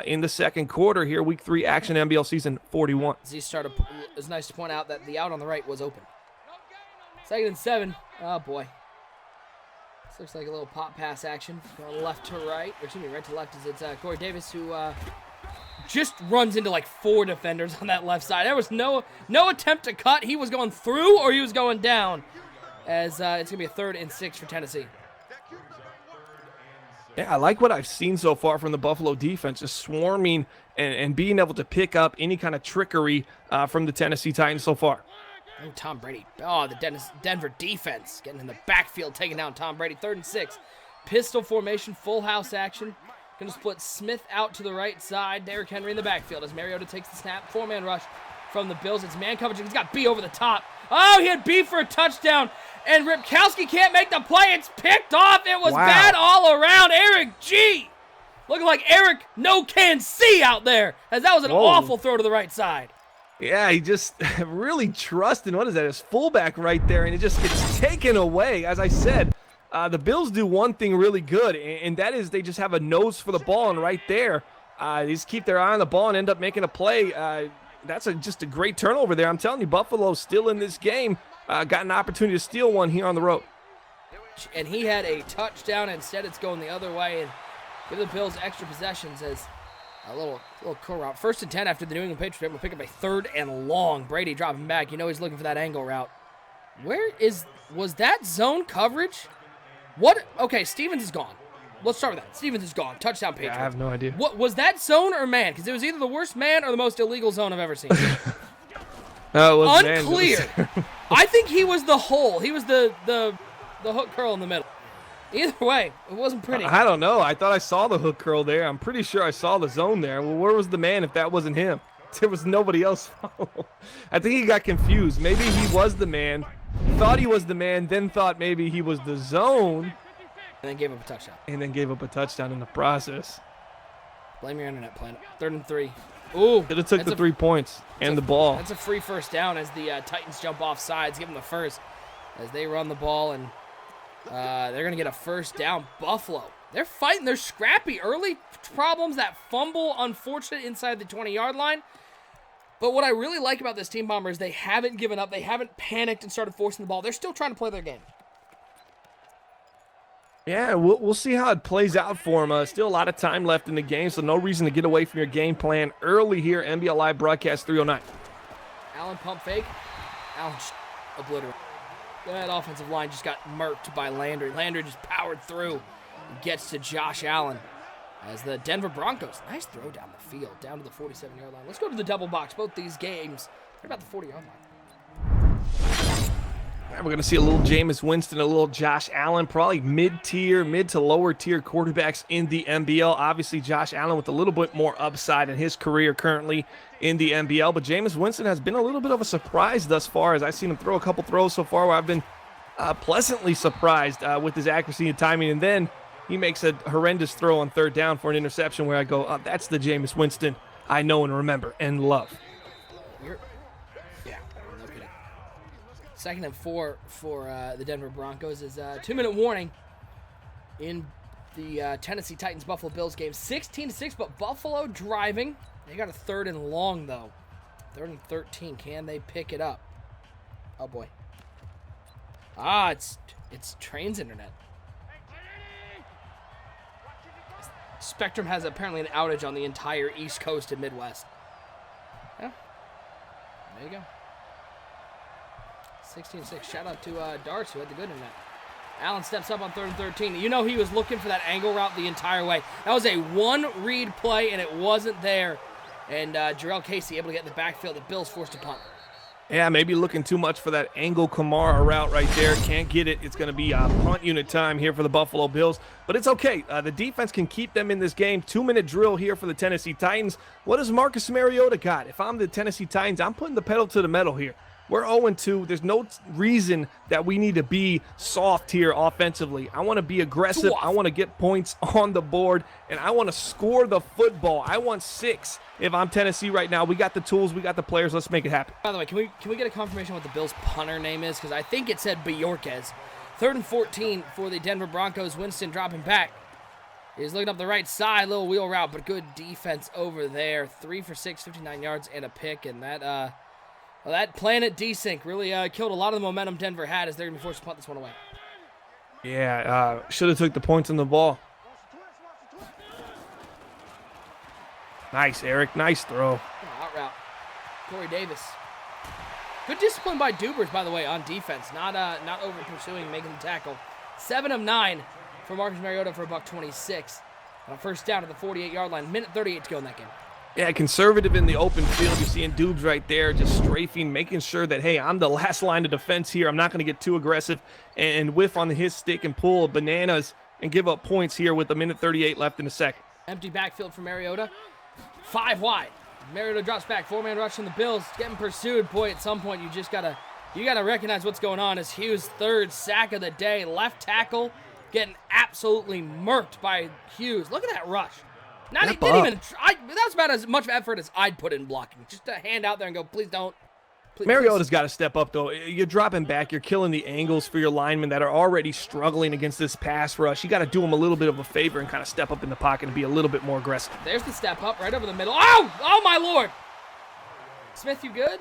In the second quarter here, Week 3 action, NBL Season 41. It's nice to point out that the out on the right was open. 2nd and 7. Oh, boy. This looks like a little pop pass action. Going left to right. Or excuse me, right to left. It's Corey Davis who just runs into like 4 defenders on that left side. There was no attempt to cut. He was going through or he was going down. As it's going to be a 3rd and 6 for Tennessee. Yeah, I like what I've seen so far from the Buffalo defense, just swarming and being able to pick up any kind of trickery from the Tennessee Titans so far. Oh, Tom Brady. Oh, the Denver defense getting in the backfield, taking down Tom Brady. 3rd and 6. Pistol formation, full house action. Going to split Smith out to the right side. Derrick Henry in the backfield as Mariota takes the snap. 4-man rush from the Bills. It's man coverage. He's got B over the top. Oh, he had B for a touchdown. And Ripkowski can't make the play. It's picked off. It was bad all around. Eric G. Looking like Eric No Can See out there. As that was an awful throw to the right side. Yeah, he just really trusting, what is that, his fullback right there. And it just gets taken away. As I said, the Bills do one thing really good. And that is they just have a nose for the ball. And right there, they just keep their eye on the ball and end up making a play. That's just a great turnover there. I'm telling you, Buffalo's still in this game. Got an opportunity to steal one here on the road. And he had a touchdown. Instead, it's going the other way. And give the Bills extra possessions as a little curl route. 1st and 10 after the New England Patriots will pick up a 3rd and long. Brady dropping back. You know he's looking for that angle route. Was that zone coverage? What? Okay, Stevens is gone. Let's start with that. Stevens is gone. Touchdown Patriots. Yeah, I have no idea. What was that zone or man? Because it was either the worst man or the most illegal zone I've ever seen. No, it was unclear. I think he was the hole. He was the hook curl in the middle. Either way, it wasn't pretty. I don't know. I thought I saw the hook curl there. I'm pretty sure I saw the zone there. Well, where was the man if that wasn't him? There was nobody else. I think he got confused. Maybe he was the man, thought he was the man, then thought maybe he was the zone. And then gave up a touchdown. And then gave up a touchdown in the process. Blame your internet plan. 3rd and 3. Ooh. Could have took the 3 points and the ball. That's a free first down as the Titans jump off sides. Give them the first as they run the ball. And they're going to get a first down. Buffalo. They're fighting. They're scrappy. Early problems. That fumble, unfortunate inside the 20-yard line. But what I really like about this team, Bomber, is they haven't given up. They haven't panicked and started forcing the ball. They're still trying to play their game. Yeah, we'll see how it plays out for him. Still a lot of time left in the game, so no reason to get away from your game plan early here. NBL Live broadcast 309. Allen pump fake. Allen just obliterated. That offensive line just got murked by Landry. Landry just powered through and gets to Josh Allen as the Denver Broncos. Nice throw down the field, down to the 47-yard line. Let's go to the double box. Both these games, they're about the 40-yard line. We're going to see a little Jameis Winston, a little Josh Allen, probably mid to lower tier quarterbacks in the NBL. Obviously, Josh Allen with a little bit more upside in his career currently in the NBL. But Jameis Winston has been a little bit of a surprise thus far, as I've seen him throw a couple throws so far where I've been pleasantly surprised with his accuracy and timing. And then he makes a horrendous throw on third down for an interception where I go, oh, that's the Jameis Winston I know and remember and love. Yeah, no kidding. 2nd and 4 for the Denver Broncos is a 2-minute warning in the Tennessee Titans Buffalo Bills game. 16-6, but Buffalo driving. They got a 3rd and long though. 3rd and 13. Can they pick it up? Oh boy. It's Train's internet. Spectrum has apparently an outage on the entire East Coast and Midwest. Yeah. There you go. 16-6. Shout out to Darts, who had the good internet. Allen steps up on 3rd and 13. You know he was looking for that angle route the entire way. That was a one-read play, and it wasn't there. And Jarrell Casey able to get in the backfield. The Bills forced to punt. Yeah, maybe looking too much for that angle Kamara route right there. Can't get it. It's going to be punt unit time here for the Buffalo Bills. But it's okay. The defense can keep them in this game. 2-minute drill here for the Tennessee Titans. What does Marcus Mariota got? If I'm the Tennessee Titans, I'm putting the pedal to the metal here. We're 0-2. There's no reason that we need to be soft here offensively. I want to be aggressive. I want to get points on the board, and I want to score the football. I want 6. If I'm Tennessee right now, we got the tools, we got the players. Let's make it happen. By the way, can we get a confirmation what the Bills' punter name is? Because I think it said Bjorquez. 3rd and 14 for the Denver Broncos. Winston dropping back. He's looking up the right side, little wheel route, but good defense over there. 3 for 6, 59 yards and a pick, and that Planet Desync really killed a lot of the momentum Denver had as they're going to be forced to punt this one away. Yeah, should have took the points on the ball. Nice, Eric. Nice throw. Out route. Corey Davis. Good discipline by Dubers, by the way, on defense. Not over pursuing, making the tackle. 7 of 9 for Marcus Mariota for $126. On a first down to the 48-yard line. Minute 38 to go in that game. Yeah, conservative in the open field. You're seeing Dubes right there just strafing, making sure that, hey, I'm the last line of defense here. I'm not going to get too aggressive and whiff on his stick and pull bananas and give up points here with a minute 38 left in the second. Empty backfield for Mariota. 5 wide. Mariota drops back. 4-man rush from the Bills. Getting pursued. Boy, at some point, you gotta recognize what's going on as Hughes' 3rd sack of the day. Left tackle getting absolutely murked by Hughes. Look at that rush. That was about as much effort as I'd put in blocking. Just to hand out there and go, please don't. Mariota's got to step up, though. You're dropping back. You're killing the angles for your linemen that are already struggling against this pass rush. You got to do them a little bit of a favor and kind of step up in the pocket and be a little bit more aggressive. There's the step up right over the middle. Oh my Lord. Smith, you good?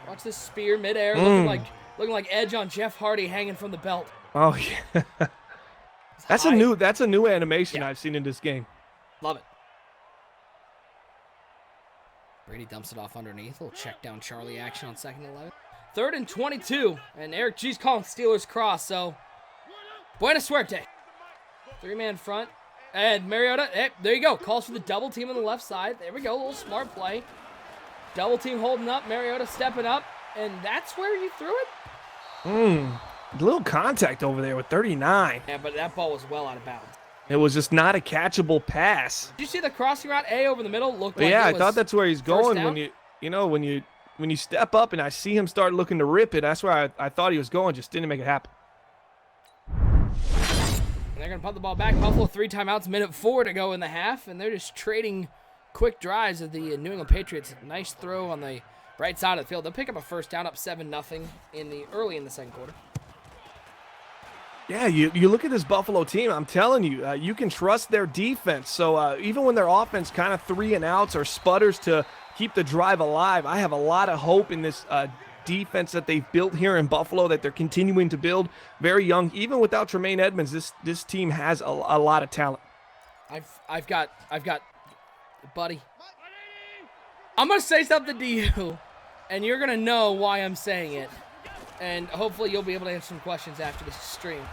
Watch this spear midair, looking like Edge on Jeff Hardy hanging from the belt. Oh, yeah. That's a new animation I've seen in this game. Love it. Brady dumps it off underneath. A little check down Charlie action on 2nd and 11. 3rd and 22. And Eric G's calling Steelers cross, so buena suerte. 3-man front. And Mariota, there you go. Calls for the double team on the left side. There we go. A little smart play. Double team holding up. Mariota stepping up. And that's where you threw it? A little contact over there with 39. Yeah, but that ball was well out of bounds. It was just not a catchable pass. Did you see the crossing route over the middle? Looked like I thought that's where he's going when you step up and I see him start looking to rip it. That's where I thought he was going, just didn't make it happen. And they're going to punt the ball back. Buffalo 3 timeouts, minute 4 to go in the half, and they're just trading quick drives of the New England Patriots. Nice throw on the right side of the field. They'll pick up a first down, up 7-0 early in the second quarter. Yeah, you look at this Buffalo team, I'm telling you, you can trust their defense. So even when their offense kind of 3 and outs or sputters to keep the drive alive, I have a lot of hope in this defense that they've built here in Buffalo, that they're continuing to build. Very young, even without Tremaine Edmonds, this team has a lot of talent. I've got, buddy. I'm gonna say something to you, and you're gonna know why I'm saying it, and hopefully you'll be able to answer some questions after this stream.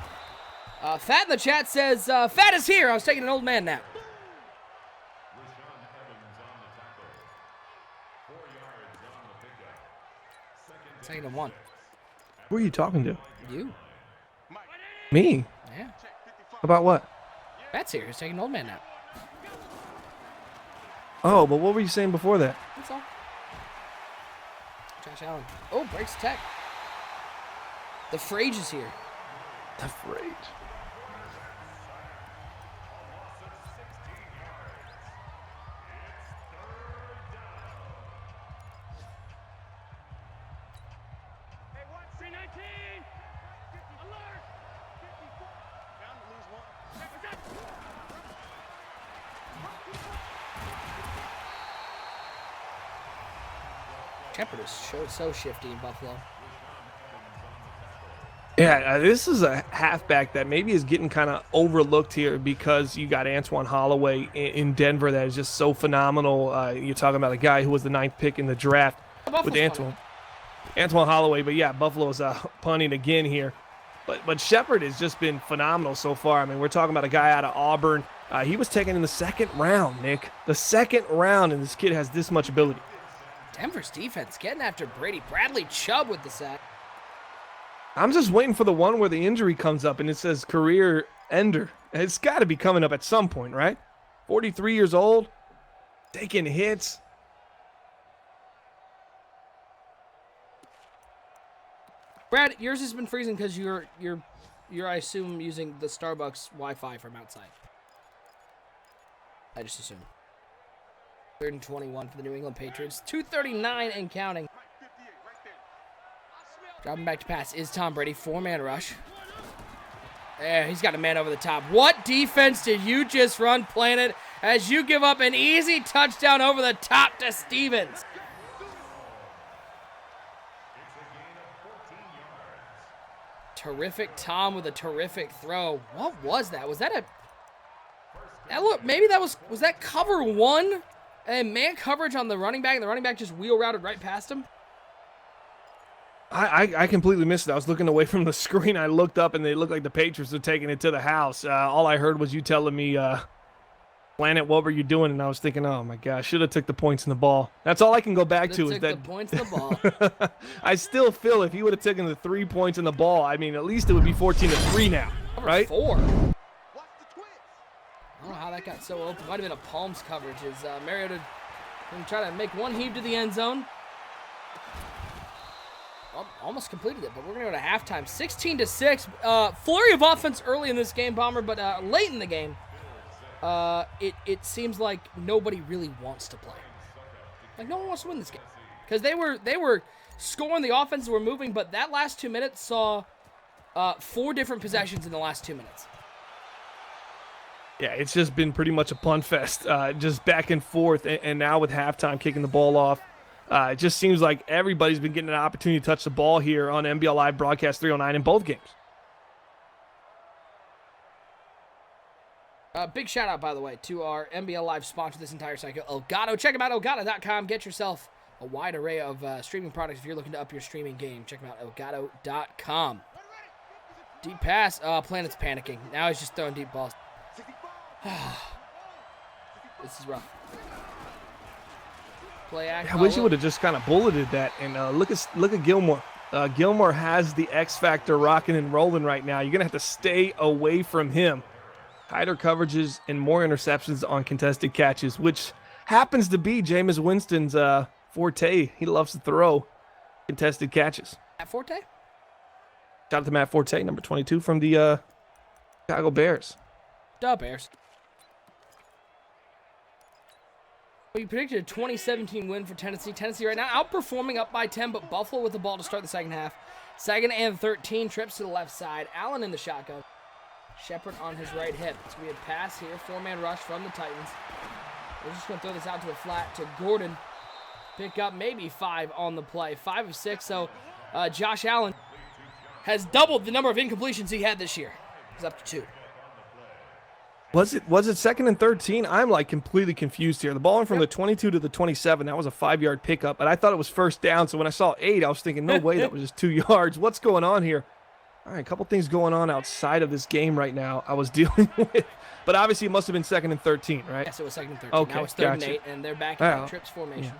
Fat in the chat says, Fat is here. I was taking an old man nap. Second and 1. Who are you talking to? You. Me? Yeah. About what? Fat's here. He's taking an old man nap. Oh, but what were you saying before that? That's all. Josh Allen. Oh, breaks tech. The Frage is here. The Frage. Shepard is so shifty in Buffalo. Yeah, this is a halfback that maybe is getting kind of overlooked here because you got Antoine Holloway in Denver that is just so phenomenal. You're talking about a guy who was the 9th pick in the draft with Antoine Holloway. But yeah, Buffalo's punting again here. But Shepard has just been phenomenal so far. I mean, we're talking about a guy out of Auburn. He was taken in the 2nd round, Nick. The 2nd round, and this kid has this much ability. Denver's defense getting after Brady. Bradley Chubb with the sack. I'm just waiting for the one where the injury comes up and it says career ender. It's got to be coming up at some point, right? 43 years old, taking hits. Brad, yours has been freezing because you're I assume using the Starbucks Wi-Fi from outside. I just assume. 3rd and 21 for the New England Patriots. 2:39 and counting. Dropping back to pass is Tom Brady. 4-man rush. Yeah, he's got a man over the top. What defense did you just run, Planet, as you give up an easy touchdown over the top to Stevens? Terrific Tom with a terrific throw. What was that? Was that a... That look, maybe that was that cover 1? And man coverage on the running back, and the running back just wheel routed right past him? I completely missed it. I was looking away from the screen. I looked up, and they looked like the Patriots were taking it to the house. All I heard was you telling me, Planet, what were you doing? And I was thinking, oh, my gosh, should have took the points in the ball. That's all I can go back to is that the points in the ball. I still feel if he would have taken the 3 points in the ball, I mean, at least it would be 14-3 now, right? 4. I don't know how that got so open. Might have been a palms coverage as Mariota going to try to make one heave to the end zone. Almost completed it, but we're going to go to halftime. 16-6. Flurry of offense early in this game, Bomber, but late in the game, it seems like nobody really wants to play. Like, no one wants to win this game. Because they were scoring, the offenses were moving, but that last 2 minutes saw 4 different possessions in the last 2 minutes. Yeah, it's just been pretty much a punt fest, just back and forth, and now with halftime kicking the ball off. It just seems like everybody's been getting an opportunity to touch the ball here on NBL Live Broadcast 309 in both games. Big shout out, by the way, to our NBL Live sponsor this entire cycle, Elgato. Check them out, elgato.com. Get yourself a wide array of streaming products if you're looking to up your streaming game. Check them out, elgato.com. Deep pass. Planet's panicking. Now he's just throwing deep balls. This is rough. Play action. I wish he would have just kind of bulleted that. And look at Gilmore. Gilmore has the X factor rocking and rolling right now. You're gonna have to stay away from him. Tighter coverages and more interceptions on contested catches, which happens to be Jameis Winston's forte. He loves to throw contested catches. Matt Forte? Shout out to Matt Forte, number 22 from the Chicago Bears. Duh, Bears. We predicted a 2017 win for Tennessee. Tennessee right now outperforming up by 10, but Buffalo with the ball to start the second half. 2nd and 13, trips to the left side. Allen in the shotgun. Shepard on his right hip. So we have pass here, 4-man rush from the Titans. We're just going to throw this out to the flat to Gordon. pick up maybe 5 on the play. 5 of 6, so Josh Allen has doubled the number of incompletions he had this year. He's up to 2. Was it 2nd and 13? I'm like completely confused here. The ball went from the 22 to the 27. That was a 5-yard pickup, but I thought it was first down. So when I saw 8, I was thinking, no way, that was just 2 yards. What's going on here? All right, a couple things going on outside of this game right now I was dealing with. But obviously it must have been 2nd and 13, right? Yes, it was 2nd and 13. Okay, now it's 3rd and gotcha. 8, and they're back in trips formation.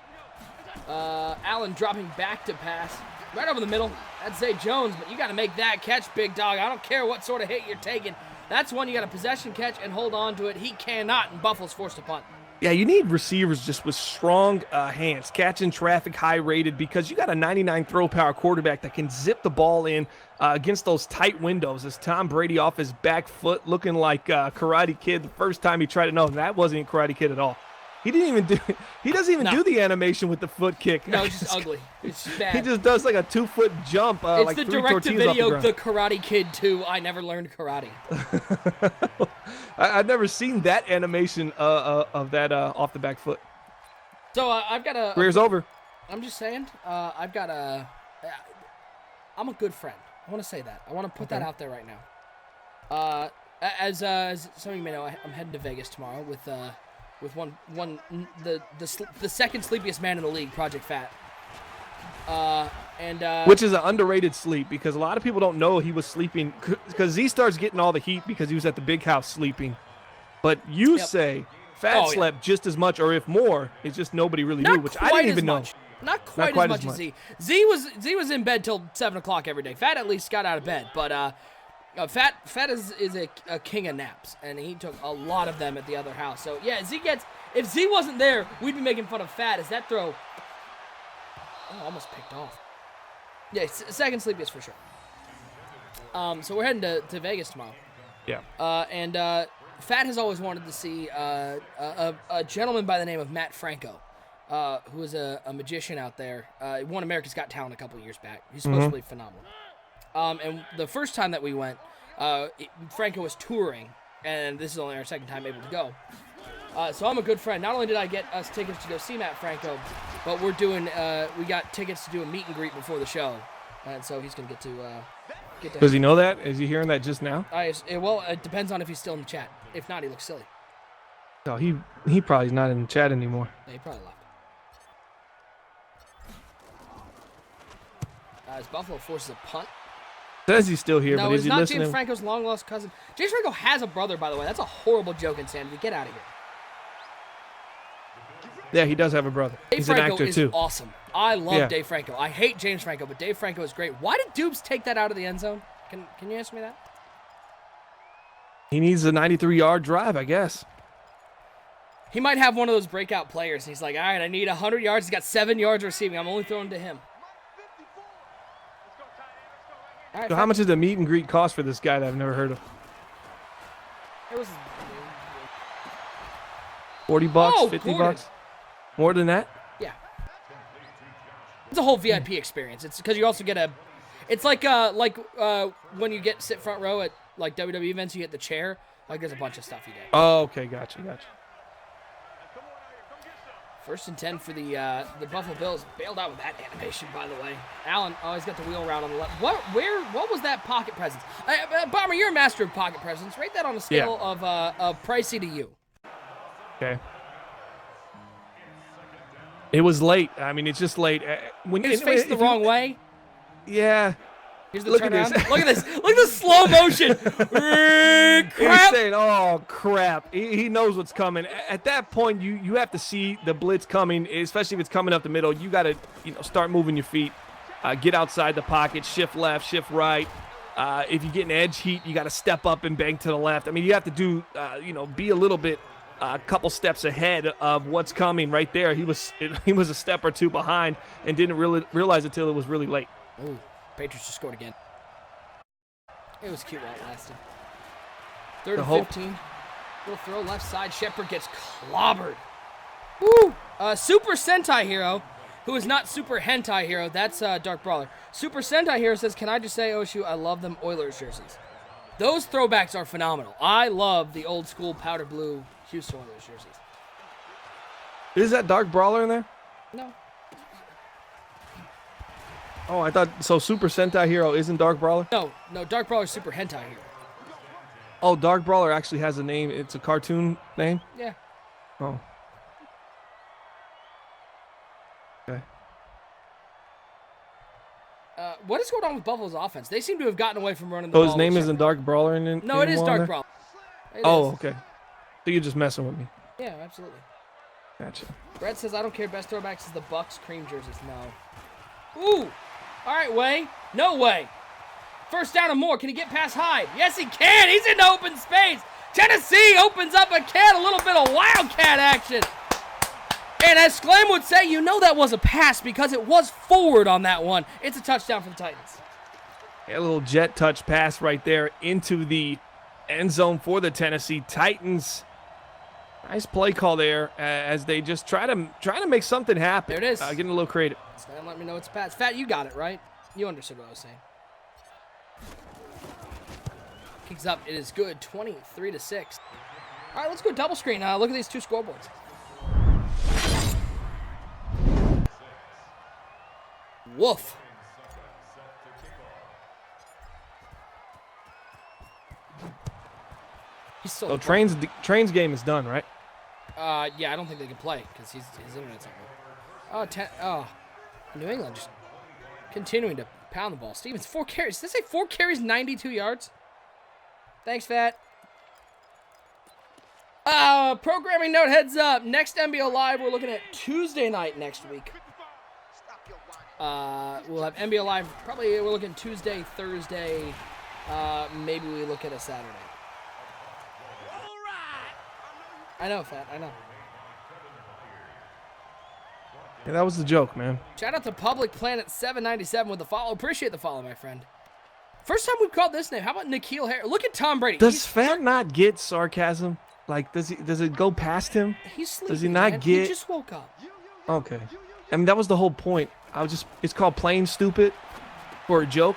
Allen dropping back to pass. Right over the middle. That's Zay Jones, but you got to make that catch, big dog. I don't care what sort of hit you're taking. That's one you got a possession catch and hold on to it. He cannot, and Buffalo's forced to punt. Yeah, you need receivers just with strong hands, catching traffic, high-rated, because you got a 99 throw-power quarterback that can zip the ball in against those tight windows. As Tom Brady off his back foot looking like Karate Kid the first time he tried it. No, that wasn't Karate Kid at all. He didn't even do. He doesn't even do the animation with the foot kick. No, it's just ugly. It's bad. He just does like a 2-foot jump. It's like the 3 tortillas direct-to-video, off the ground. The Karate Kid 2. I never learned karate. I've never seen that animation of that off the back foot. So I've got a. Career's over. I'm just saying. I've got a. I'm a good friend. I want to say that. I want to put that out there right now. As some of you may know, I'm heading to Vegas tomorrow with the second sleepiest man in the league, Project Fat. Which is an underrated sleep because a lot of people don't know he was sleeping because Z starts getting all the heat because he was at the big house sleeping. But you say Fat slept just as much or if more. It's just nobody really knew, which I didn't even know. Not quite as much as Z. Z was in bed till 7 o'clock every day. Fat at least got out of bed, but Fat is a king of naps, and he took a lot of them at the other house. So yeah, if Z wasn't there, we'd be making fun of Fat as that throw almost picked off. Yeah, second sleepiest for sure. So we're heading to Vegas tomorrow. Yeah. And Fat has always wanted to see a gentleman by the name of Matt Franco, who is a magician out there. He won America's Got Talent a couple years back. He's supposedly phenomenal. And the first time that we went, Franco was touring, and this is only our second time able to go. So I'm a good friend. Not only did I get us tickets to go see Matt Franco, but we got tickets to do a meet and greet before the show, and so he's gonna get to. Does he know that? Is he hearing that just now? Well, it depends on if he's still in the chat. If not, he looks silly. No, he probably is not in the chat anymore. Yeah, he probably left. As Buffalo forces a punt. Says he's still here, no, but is it's he not listening? James Franco's long-lost cousin. James Franco has a brother, by the way. That's a horrible joke, Insanity. Get out of here. Yeah, he does have a brother. He's Franco an actor, is too. Awesome. I love Dave Franco. I hate James Franco, but Dave Franco is great. Why did Dubes take that out of the end zone? Can you answer me that? He needs a 93-yard drive, I guess. He might have one of those breakout players. He's like, all right, I need 100 yards. He's got 7 yards receiving. I'm only throwing to him. Right, so how much does the meet and greet cost for this guy that I've never heard of? It was $40, $50? More than that? Yeah. It's a whole VIP experience. It's because you also get it's like when you sit front row at like WWE events, you get the chair. Like there's a bunch of stuff you get. Oh, okay, gotcha. 1st and 10 for the Buffalo Bills. Bailed out with that animation, by the way. Allen always got the wheel route on the left. What was that pocket presence? Bomber, you're a master of pocket presence. Rate that on a scale of pricey to you. Okay. It was late. I mean, it's just late. When he was facing the wrong way. Yeah. Here's the turnaround. Look at this. Look at the slow motion. Crap. He's saying, oh, crap. He knows what's coming. At that point, you have to see the blitz coming, especially if it's coming up the middle. You got to start moving your feet, get outside the pocket, shift left, shift right. If you get an edge heat, you got to step up and bang to the left. I mean, you have to do, be a little bit, a couple steps ahead of what's coming right there. He was a step or two behind and didn't really realize it until it was really late. Ooh. Patriots just scored again. It was cute while it lasted. 3rd and 15. Little throw left side. Shepard gets clobbered. Woo! Super Sentai Hero, who is not Super Hentai Hero. That's Dark Brawler. Super Sentai Hero says, can I just say, Oshu, I love them Oilers jerseys. Those throwbacks are phenomenal. I love the old school powder blue Houston Oilers jerseys. Is that Dark Brawler in there? No. Oh, I thought so. Super Sentai Hero isn't Dark Brawler? No, Dark Brawler is Super Hentai Hero. Oh, Dark Brawler actually has a name. It's a cartoon name? Yeah. Oh. Okay. What is going on with Buffalo's offense? They seem to have gotten away from running the So ball. his name with isn't Shepard. Dark Brawler in it? No, it is anymore Dark there? Brawler. It Oh, is. okay. So you're just messing with me. Yeah, absolutely. Gotcha. Brett says, I don't care. Best throwbacks is the Bucks cream jerseys. No. Ooh. All right, Way. No way. First down and more. Can he get past Hyde? Yes, he can. He's in open space. Tennessee opens up a little bit of wildcat action. And as Slam would say, you know that was a pass because it was forward on that one. It's a touchdown for the Titans. A little jet touch pass right there into the end zone for the Tennessee Titans. Nice play call there as they just try to make something happen. There it is. Getting a little creative. Slam, let me know it's a pass. Fat, you got it, right? You understood what I was saying. Kicks up. It is good. 23-6. All right, let's go double screen. Look at these two scoreboards. Woof. He's still. So Train's game is done, right? Yeah, I don't think they can play because his internet's not good. New England just continuing to pound the ball. Stevens, 4 carries. Did they say 4 carries, 92 yards? Thanks, Fat. Programming note, heads up. Next NBO Live, we're looking at Tuesday night next week. We'll have NBO Live, probably we're looking Tuesday, Thursday, maybe we look at a Saturday. I know, Fat, I know. Yeah, that was the joke, man. Shout out to Public Planet 797 with the follow. Appreciate the follow, my friend. First time we've called this name. How about N'Keal Harry? Look at Tom Brady. Does Fat not get sarcasm? Like, does it go past him? He's sleeping, Does he not man. get? He just woke up. Okay. I mean, that was the whole point. It's called Plain Stupid for a joke.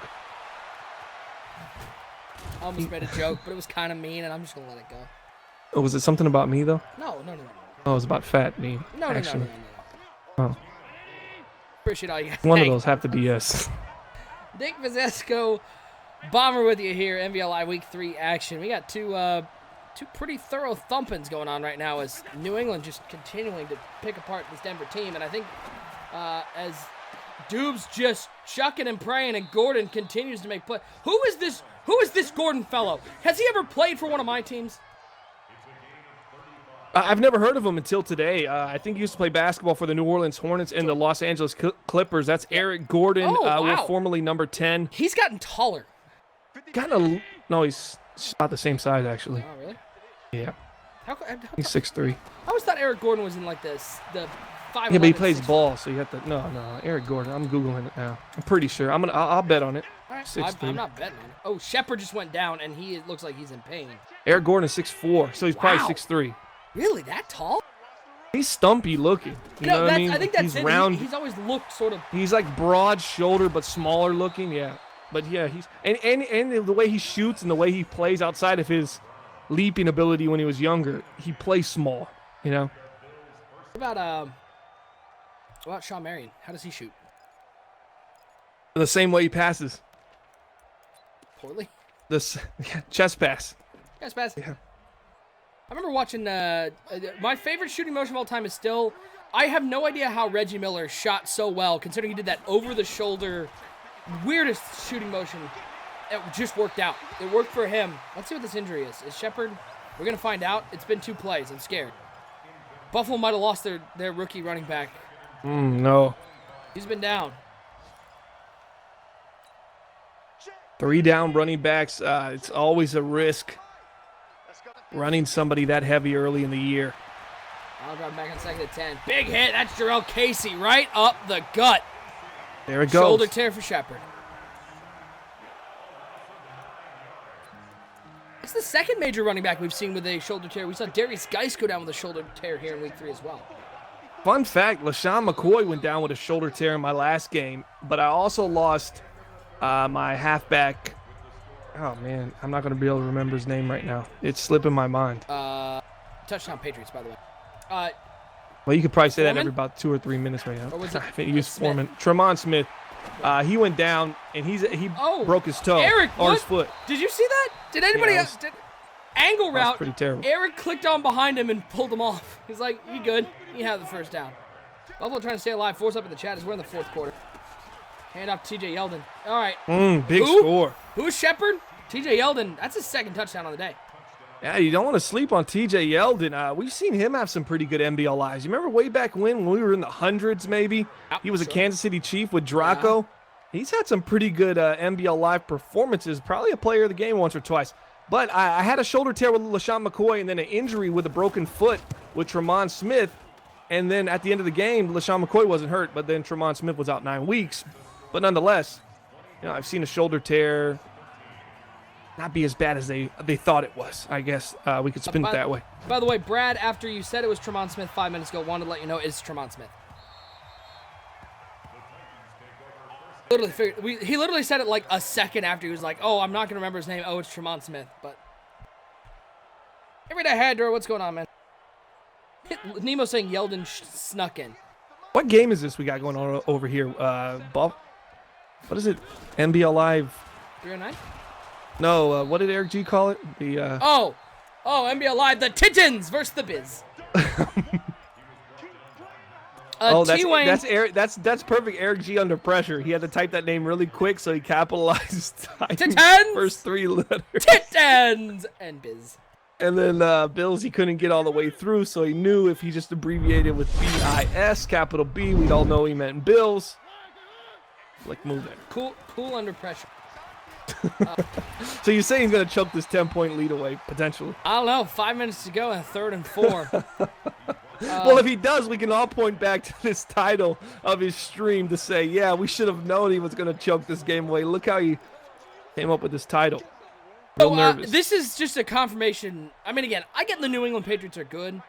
I almost made a joke, but it was kind of mean, and I'm just going to let it go. Oh, was it something about me, though? No. Oh, it was about Fat me. No. Actually. Oh. Appreciate all you guys. One of those have to be yes. Dick Vizesco, Bomber with you here. NBL Live Week 3 action. We got two pretty thorough thumpings going on right now as New England just continuing to pick apart this Denver team. And I think as Doob's just chucking and praying and Gordon continues to make play. Who is this Gordon fellow? Has he ever played for one of my teams? I've never heard of him until today. I think he used to play basketball for the New Orleans Hornets and the Los Angeles Clippers. That's Eric Gordon. Oh, wow. We're formerly number 10. He's gotten taller. No, he's about the same size, actually. Oh, really? Yeah. How He's 6'3". I always thought Eric Gordon was in like the 5'11". Yeah, but he plays ball, so you have to. No, Eric Gordon. I'm googling it now. I'm pretty sure. I'll bet on it. All right. 6'3". I'm not betting on it. Oh, Shepard just went down, and he looks like he's in pain. Eric Gordon is 6'4", so he's probably Wow. 6'3". Really, that tall? He's stumpy looking. You know what I mean? I think that's he's it. round. He's always looked sort of. He's like broad shoulder but smaller looking. Yeah, but yeah, he's and the way he shoots and the way he plays outside of his leaping ability when he was younger, he plays small. You know. What about Shawn Marion? How does he shoot? The same way he passes. Poorly. Chest pass. Yes, pass. Yeah. I remember watching. My favorite shooting motion of all time is still. I have no idea how Reggie Miller shot so well, considering he did that over the shoulder, weirdest shooting motion. It just worked out. It worked for him. Let's see what this injury is. Is Shepard? We're gonna find out. It's been 2 plays. I'm scared. Buffalo might have lost their rookie running back. No. He's been down. 3 down running backs. It's always a risk running somebody that heavy early in the year. I'll drop back on 2nd and 10. Big hit. That's Jarrell Casey right up the gut. There it goes. Shoulder tear for Shepard. It's the second major running back we've seen with a shoulder tear. We saw Darius Geis go down with a shoulder tear here in Week 3 as well. Fun fact, LaShawn McCoy went down with a shoulder tear in my last game, but I also lost my halfback. Oh, man, I'm not going to be able to remember his name right now. It's slipping my mind. Touchdown Patriots, by the way. Well, you could probably say that Foreman? every about 2 or 3 minutes right now. Or was it I think he used Smith? Foreman. Tremont Smith. He went down, and he broke his toe Eric, or his foot. Did you see that? Did anybody Yeah, else? Angle route. pretty terrible. Eric clicked on behind him and pulled him off. He's like, you good. You have the first down. Buffalo trying to stay alive. Force up in the chat as we're in the fourth quarter. Hand off to TJ Yeldon. All right. Big score. Who's Shepard? TJ Yeldon. That's his second touchdown on the day. Yeah, you don't want to sleep on TJ Yeldon. We've seen him have some pretty good NBL lives. You remember way back when we were in the hundreds, maybe? He was a Kansas City Chief with Draco. Yeah. He's had some pretty good NBL live performances. Probably a player of the game once or twice. But I had a shoulder tear with LaShawn McCoy and then an injury with a broken foot with Tremont Smith. And then at the end of the game, LaShawn McCoy wasn't hurt, but then Tremont Smith was out 9 weeks. But nonetheless, I've seen a shoulder tear not be as bad as they thought it was. I guess we could spin it that way. By the way, Brad, after you said it was Tremont Smith 5 minutes ago, wanted to let you know it's Tremont Smith. He literally said it like a second after. He was like, oh, I'm not going to remember his name. Oh, it's Tremont Smith. But every day, Hadra, what's going on, man? Nemo saying Yeldon snuck in. What game is this we got going on over here? What is it? NBL Live 309? No, what did Eric G call it? The Oh, NBL Live, the Titans versus the Biz. That's Eric. That's perfect. Eric G under pressure. He had to type that name really quick, so he capitalized Titans. First 3 letters. Titans and Biz. And then Bills, he couldn't get all the way through, so he knew if he just abbreviated with B-I-S, capital B, we'd all know he meant Bills. Like, move it. Cool under pressure. So you're saying he's going to choke this 10-point lead away, potentially? I don't know. 5 minutes to go and 3rd and 4. Well, if he does, we can all point back to this title of his stream to say, yeah, we should have known he was going to choke this game away. Look how he came up with this title. Real nervous. This is just a confirmation. I mean, again, I get the New England Patriots are good,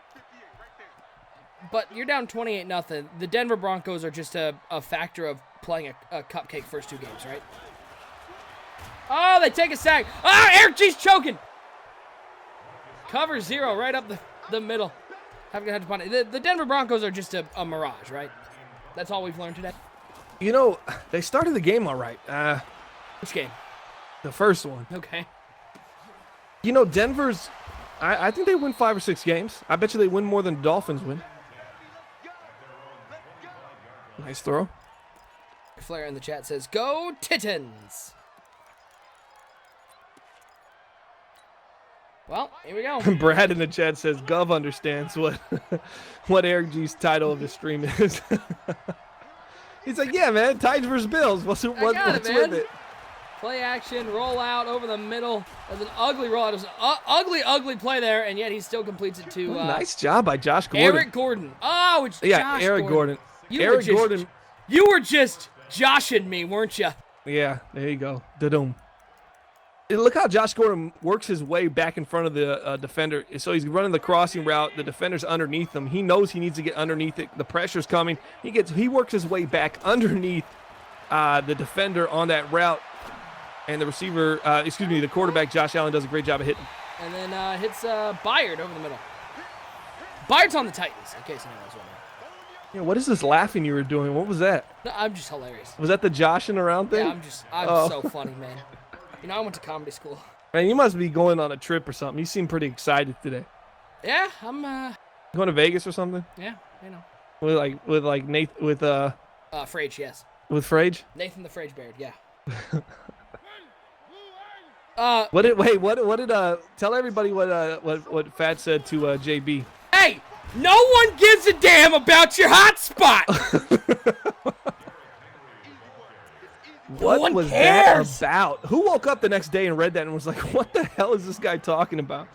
but you're down 28-0. The Denver Broncos are just a factor of playing a cupcake first 2 games, right? Oh, they take a sack. Eric G's choking. Cover 0 right up the middle. The Denver Broncos are just a mirage, right? That's all we've learned today. They started the game all right. Which game? The first one. Okay. Denver's, I think they win 5 or 6 games. I bet you they win more than the Dolphins win. Nice throw. Flair in the chat says, go Titans. Well, here we go. Brad in the chat says, Gov understands what Eric G's title of his stream is. He's like, yeah, man, Titans versus Bills. What's with it? Play action, roll out over the middle. There's an ugly rollout. There's an ugly play there, and yet he still completes it to... nice job by Josh Gordon. Eric Gordon. Oh, it's Josh Eric Gordon. Gordon. You were just joshing me, weren't you? Yeah, there you go. Da-doom. Look how Josh Gordon works his way back in front of the defender. So he's running the crossing route. The defender's underneath him. He knows he needs to get underneath it. The pressure's coming. He works his way back underneath the defender on that route. And the receiver, the quarterback, Josh Allen, does a great job of hitting. And then hits Byard over the middle. Byard's on the Titans, in case anyone was wondering. Yeah, what is this laughing you were doing? What was that? No, I'm just hilarious. Was that the joshing around thing? Yeah, I'm so funny, man. I went to comedy school. Man, you must be going on a trip or something. You seem pretty excited today. Yeah, I'm going to Vegas or something? Yeah, With Nathan with Frage, yes. With Frage? Nathan the Frage Baird, yeah. Tell everybody what Fat said to JB. Hey, no one gives a damn about your hot spot. What was that about? Who woke up the next day and read that and was like, what the hell is this guy talking about?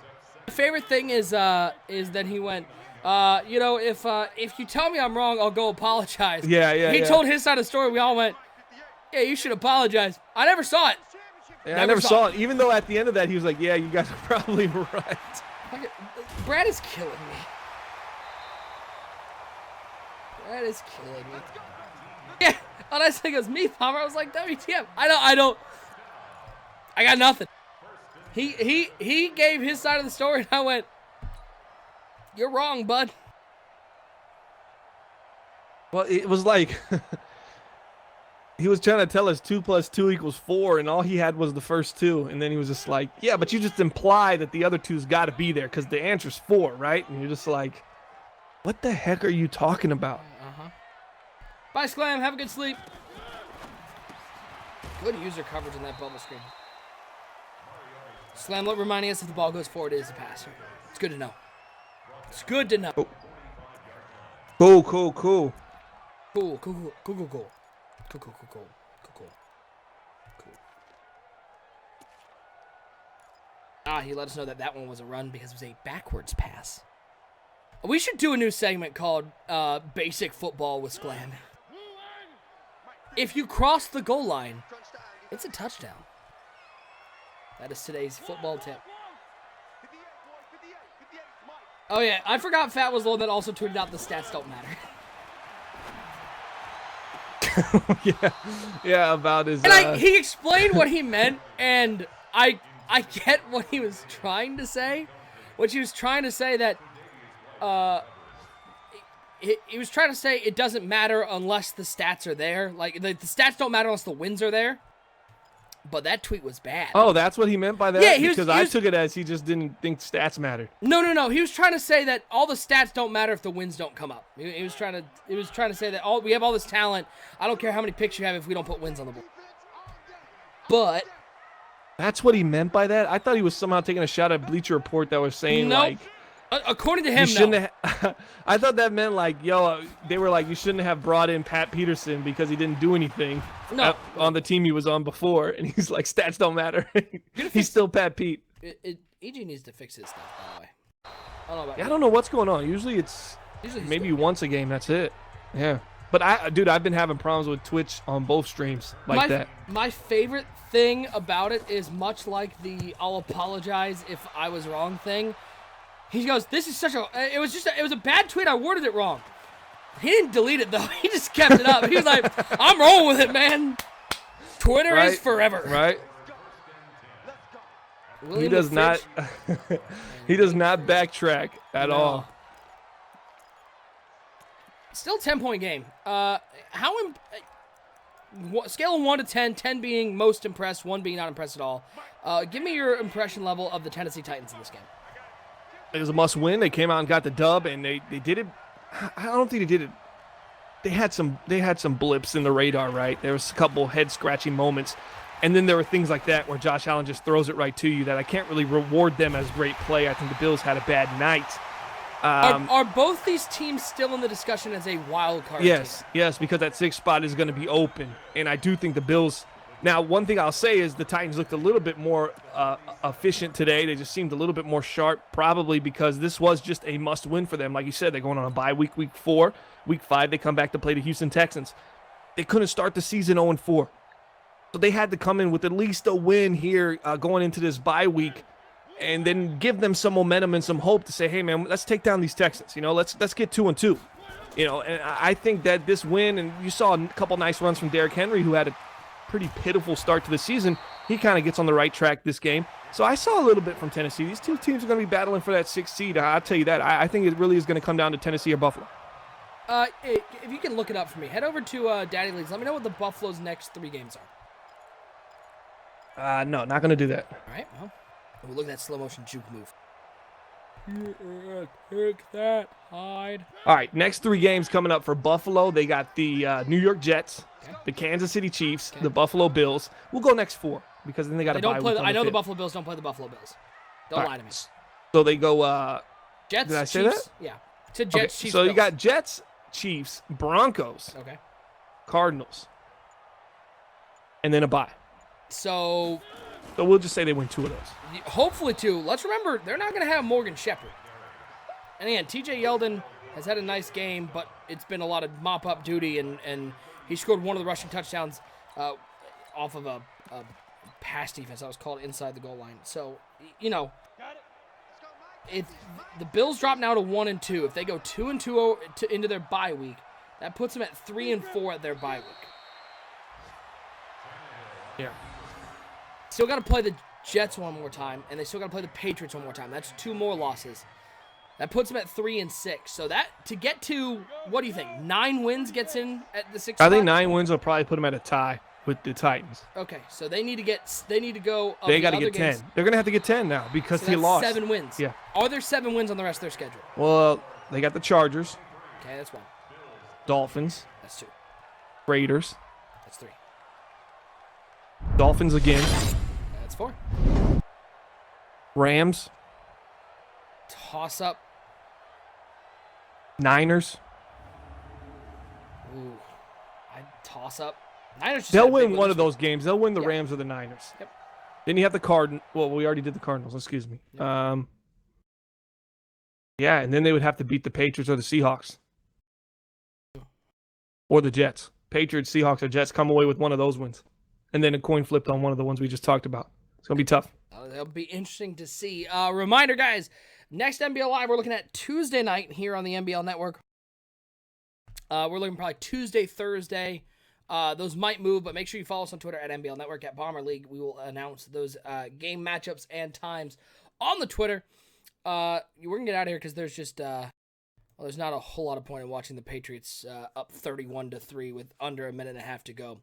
My favorite thing is that he went, if you tell me I'm wrong, I'll go apologize. Yeah. He told his side of the story. We all went, yeah, you should apologize. I never saw it. Yeah, I never saw it. Even though at the end of that, he was like, yeah, you guys are probably right. Brad is killing me. Yeah. And I said, goes, me, Palmer. I was like, WTF. I got nothing. He gave his side of the story, and I went, you're wrong, bud. Well, it was like, He was trying to tell us 2 + 2 = 4, and all he had was the first two. And then he was just like, yeah, but you just imply that the other two's got to be there because the answer's 4, right? And you're just like, what the heck are you talking about? Bye, Slam. Have a good sleep. Good user coverage in that bubble screen. Slam, reminding us if the ball goes forward, it is a pass. It's good to know. It's good to know. Cool. Cool. He let us know that that one was a run because it was a backwards pass. We should do a new segment called Basic Football with Sklan. If you cross the goal line, it's a touchdown. That is today's football tip. Oh, yeah. I forgot Fat was the one that also tweeted out the stats don't matter. yeah, about his. And he explained what he meant, and I get what he was trying to say. What he was trying to say that he was trying to say it doesn't matter unless the stats are there. Like the stats don't matter unless the wins are there. But that tweet was bad. Oh, that's what he meant by that? Yeah, because I took it as he just didn't think stats mattered. No. He was trying to say that all the stats don't matter if the wins don't come up. He was trying to say that we have all this talent. I don't care how many picks you have if we don't put wins on the board. But that's what he meant by that? I thought he was somehow taking a shot at Bleacher Report that was saying like according to him, no. I thought that meant like, they were like, you shouldn't have brought in Pat Peterson because he didn't do anything on the team he was on before. And he's like, stats don't matter. He's still Pat Pete. EG needs to fix his stuff, by the way. I don't know what's going on. Usually it's maybe once a game. That's it. Yeah. But I've been having problems with Twitch on both streams that. My favorite thing about it is much like the I'll apologize if I was wrong thing. He goes, this is it was a bad tweet. I worded it wrong. He didn't delete it, though. He just kept it up. He was like, I'm rolling with it, man. Twitter is forever. Right. He does not backtrack at all. Still 10-point game. Scale of 1 to 10, 10 being most impressed, 1 being not impressed at all. Give me your impression level of the Tennessee Titans in this game. It was a must-win. They came out and got the dub, and they did it. I don't think they did it. They had some blips in the radar, right? There was a couple head-scratching moments, and then there were things like that where Josh Allen just throws it right to you that I can't really reward them as great play. I think the Bills had a bad night. Are both these teams still in the discussion as a wild card team? Yes, because that 6th spot is going to be open, and I do think the Bills. Now, one thing I'll say is the Titans looked a little bit more efficient today. They just seemed a little bit more sharp, probably because this was just a must-win for them. Like you said, they're going on a bye week, week 4. Week 5, they come back to play the Houston Texans. They couldn't start the season 0-4. So they had to come in with at least a win here going into this bye week and then give them some momentum and some hope to say, hey, man, let's take down these Texans. Let's get 2-2. And I think that this win, and you saw a couple nice runs from Derrick Henry, who had a pretty pitiful start to the season. He kind of gets on the right track this game. So I saw a little bit from Tennessee. These two teams are going to be battling for that 6th seed. I'll tell you that. I think it really is going to come down to Tennessee or Buffalo. If you can look it up for me, head over to Daddy Leagues. Let me know what the Buffalo's next 3 games are. No, not going to do that. All right, well, we'll look at that slow motion juke move. Take that, hide. All right, next 3 games coming up for Buffalo. They got the New York Jets, the Kansas City Chiefs, the Buffalo Bills. We'll go next 4 because then they got a bye week. I know the Buffalo Bills don't play the Buffalo Bills. Don't lie to me. So they go Jets, did I say Chiefs? that? Yeah. To Jets, Chiefs, so Bills. you got Jets, Chiefs, Broncos, Cardinals, and then a bye. So we'll just say they win 2 of those. Hopefully 2. Let's remember, they're not going to have Morgan Shepherd. And again, TJ Yeldon has had a nice game, but it's been a lot of mop-up duty, and he scored one of the rushing touchdowns off of a pass defense that was called inside the goal line. So, if the Bills drop now to 1-2, if they go 2-2 into their bye week, that puts them at 3-4 at their bye week. Yeah. Still got to play the Jets one more time, and they still got to play the Patriots one more time. That's 2 more losses. That puts them at 3-6. So that to get to, what do you think? 9 wins gets in at the 6th I think spot? 9 wins will probably put them at a tie with the Titans. Okay, so they need to go. They got to get 10. They're going to have to get 10 now because So he that's lost. 7 wins. Yeah. Are there 7 wins on the rest of their schedule? Well, they got the Chargers, Okay, that's 1. Dolphins, That's 2. Raiders, That's 3. Dolphins again, That's 4. Rams, Toss up. Niners. Ooh, I'd toss up. Niners just They'll had a big win one this of those week. games. They'll win the Yeah. Rams or the Niners. Yep. Then you have the Cardinals. Well, we already did the Cardinals. Excuse me. Yep. Yeah, and then they would have to beat the Patriots or the Seahawks. Or the Jets. Patriots, Seahawks, or Jets come away with one of those wins. And then a coin flipped on one of the ones we just talked about. It's going to be tough. That'll be interesting to see. Reminder, guys, next NBL Live, we're looking at Tuesday night here on the NBL Network. We're looking probably Tuesday, Thursday. Those might move, but make sure you follow us on Twitter at NBL Network, at Bomber League. We will announce those game matchups and times on the Twitter. We're going to get out of here because there's just there's not a whole lot of point in watching the Patriots up 31-3 with under a minute and a half to go.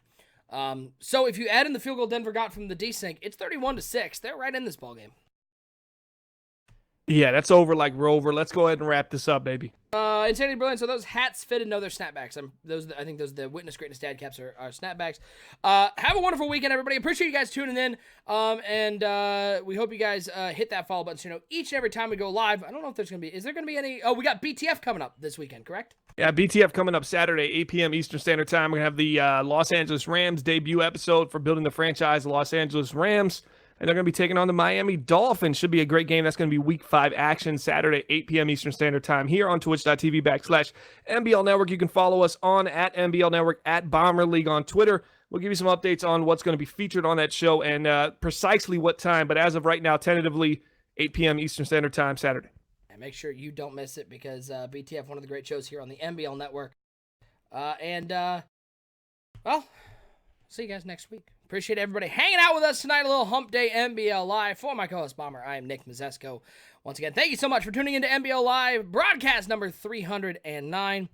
So if you add in the field goal Denver got from the desync, it's 31-6. They're right in this ballgame. Yeah, that's over like Rover. Let's go ahead and wrap this up, baby. Insanity Brilliant. So those hats fitted. No, they're snapbacks. I think those the Witness Greatness Dad caps are snapbacks. Have a wonderful weekend, everybody. Appreciate you guys tuning in. And we hope you guys hit that follow button. So you know each and every time we go live. I don't know if there's gonna be. Is there gonna be any? Oh, we got BTF coming up this weekend, correct? Yeah, BTF coming up Saturday, 8 p.m. Eastern Standard Time. We're going to have the Los Angeles Rams debut episode for building the franchise, the Los Angeles Rams. And they're going to be taking on the Miami Dolphins. Should be a great game. That's going to be Week 5 action Saturday, 8 p.m. Eastern Standard Time here on twitch.tv/NBL Network. You can follow us on at NBL Network, at Bomber League on Twitter. We'll give you some updates on what's going to be featured on that show and precisely what time. But as of right now, tentatively, 8 p.m. Eastern Standard Time Saturday. And make sure you don't miss it because BTF, one of the great shows here on the NBL Network. Well, see you guys next week. Appreciate everybody hanging out with us tonight. A little Hump Day NBL Live. For my co-host Bomber, I am Nick Mazesco. Once again, thank you so much for tuning into NBL Live, broadcast number 309.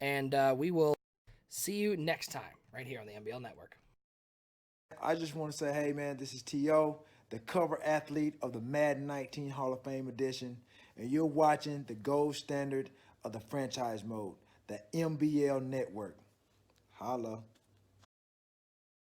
And we will see you next time right here on the NBL Network. I just want to say, hey, man, this is T.O., the cover athlete of the Madden 19 Hall of Fame edition, and you're watching the gold standard of the franchise mode, the NBL Network. Holla.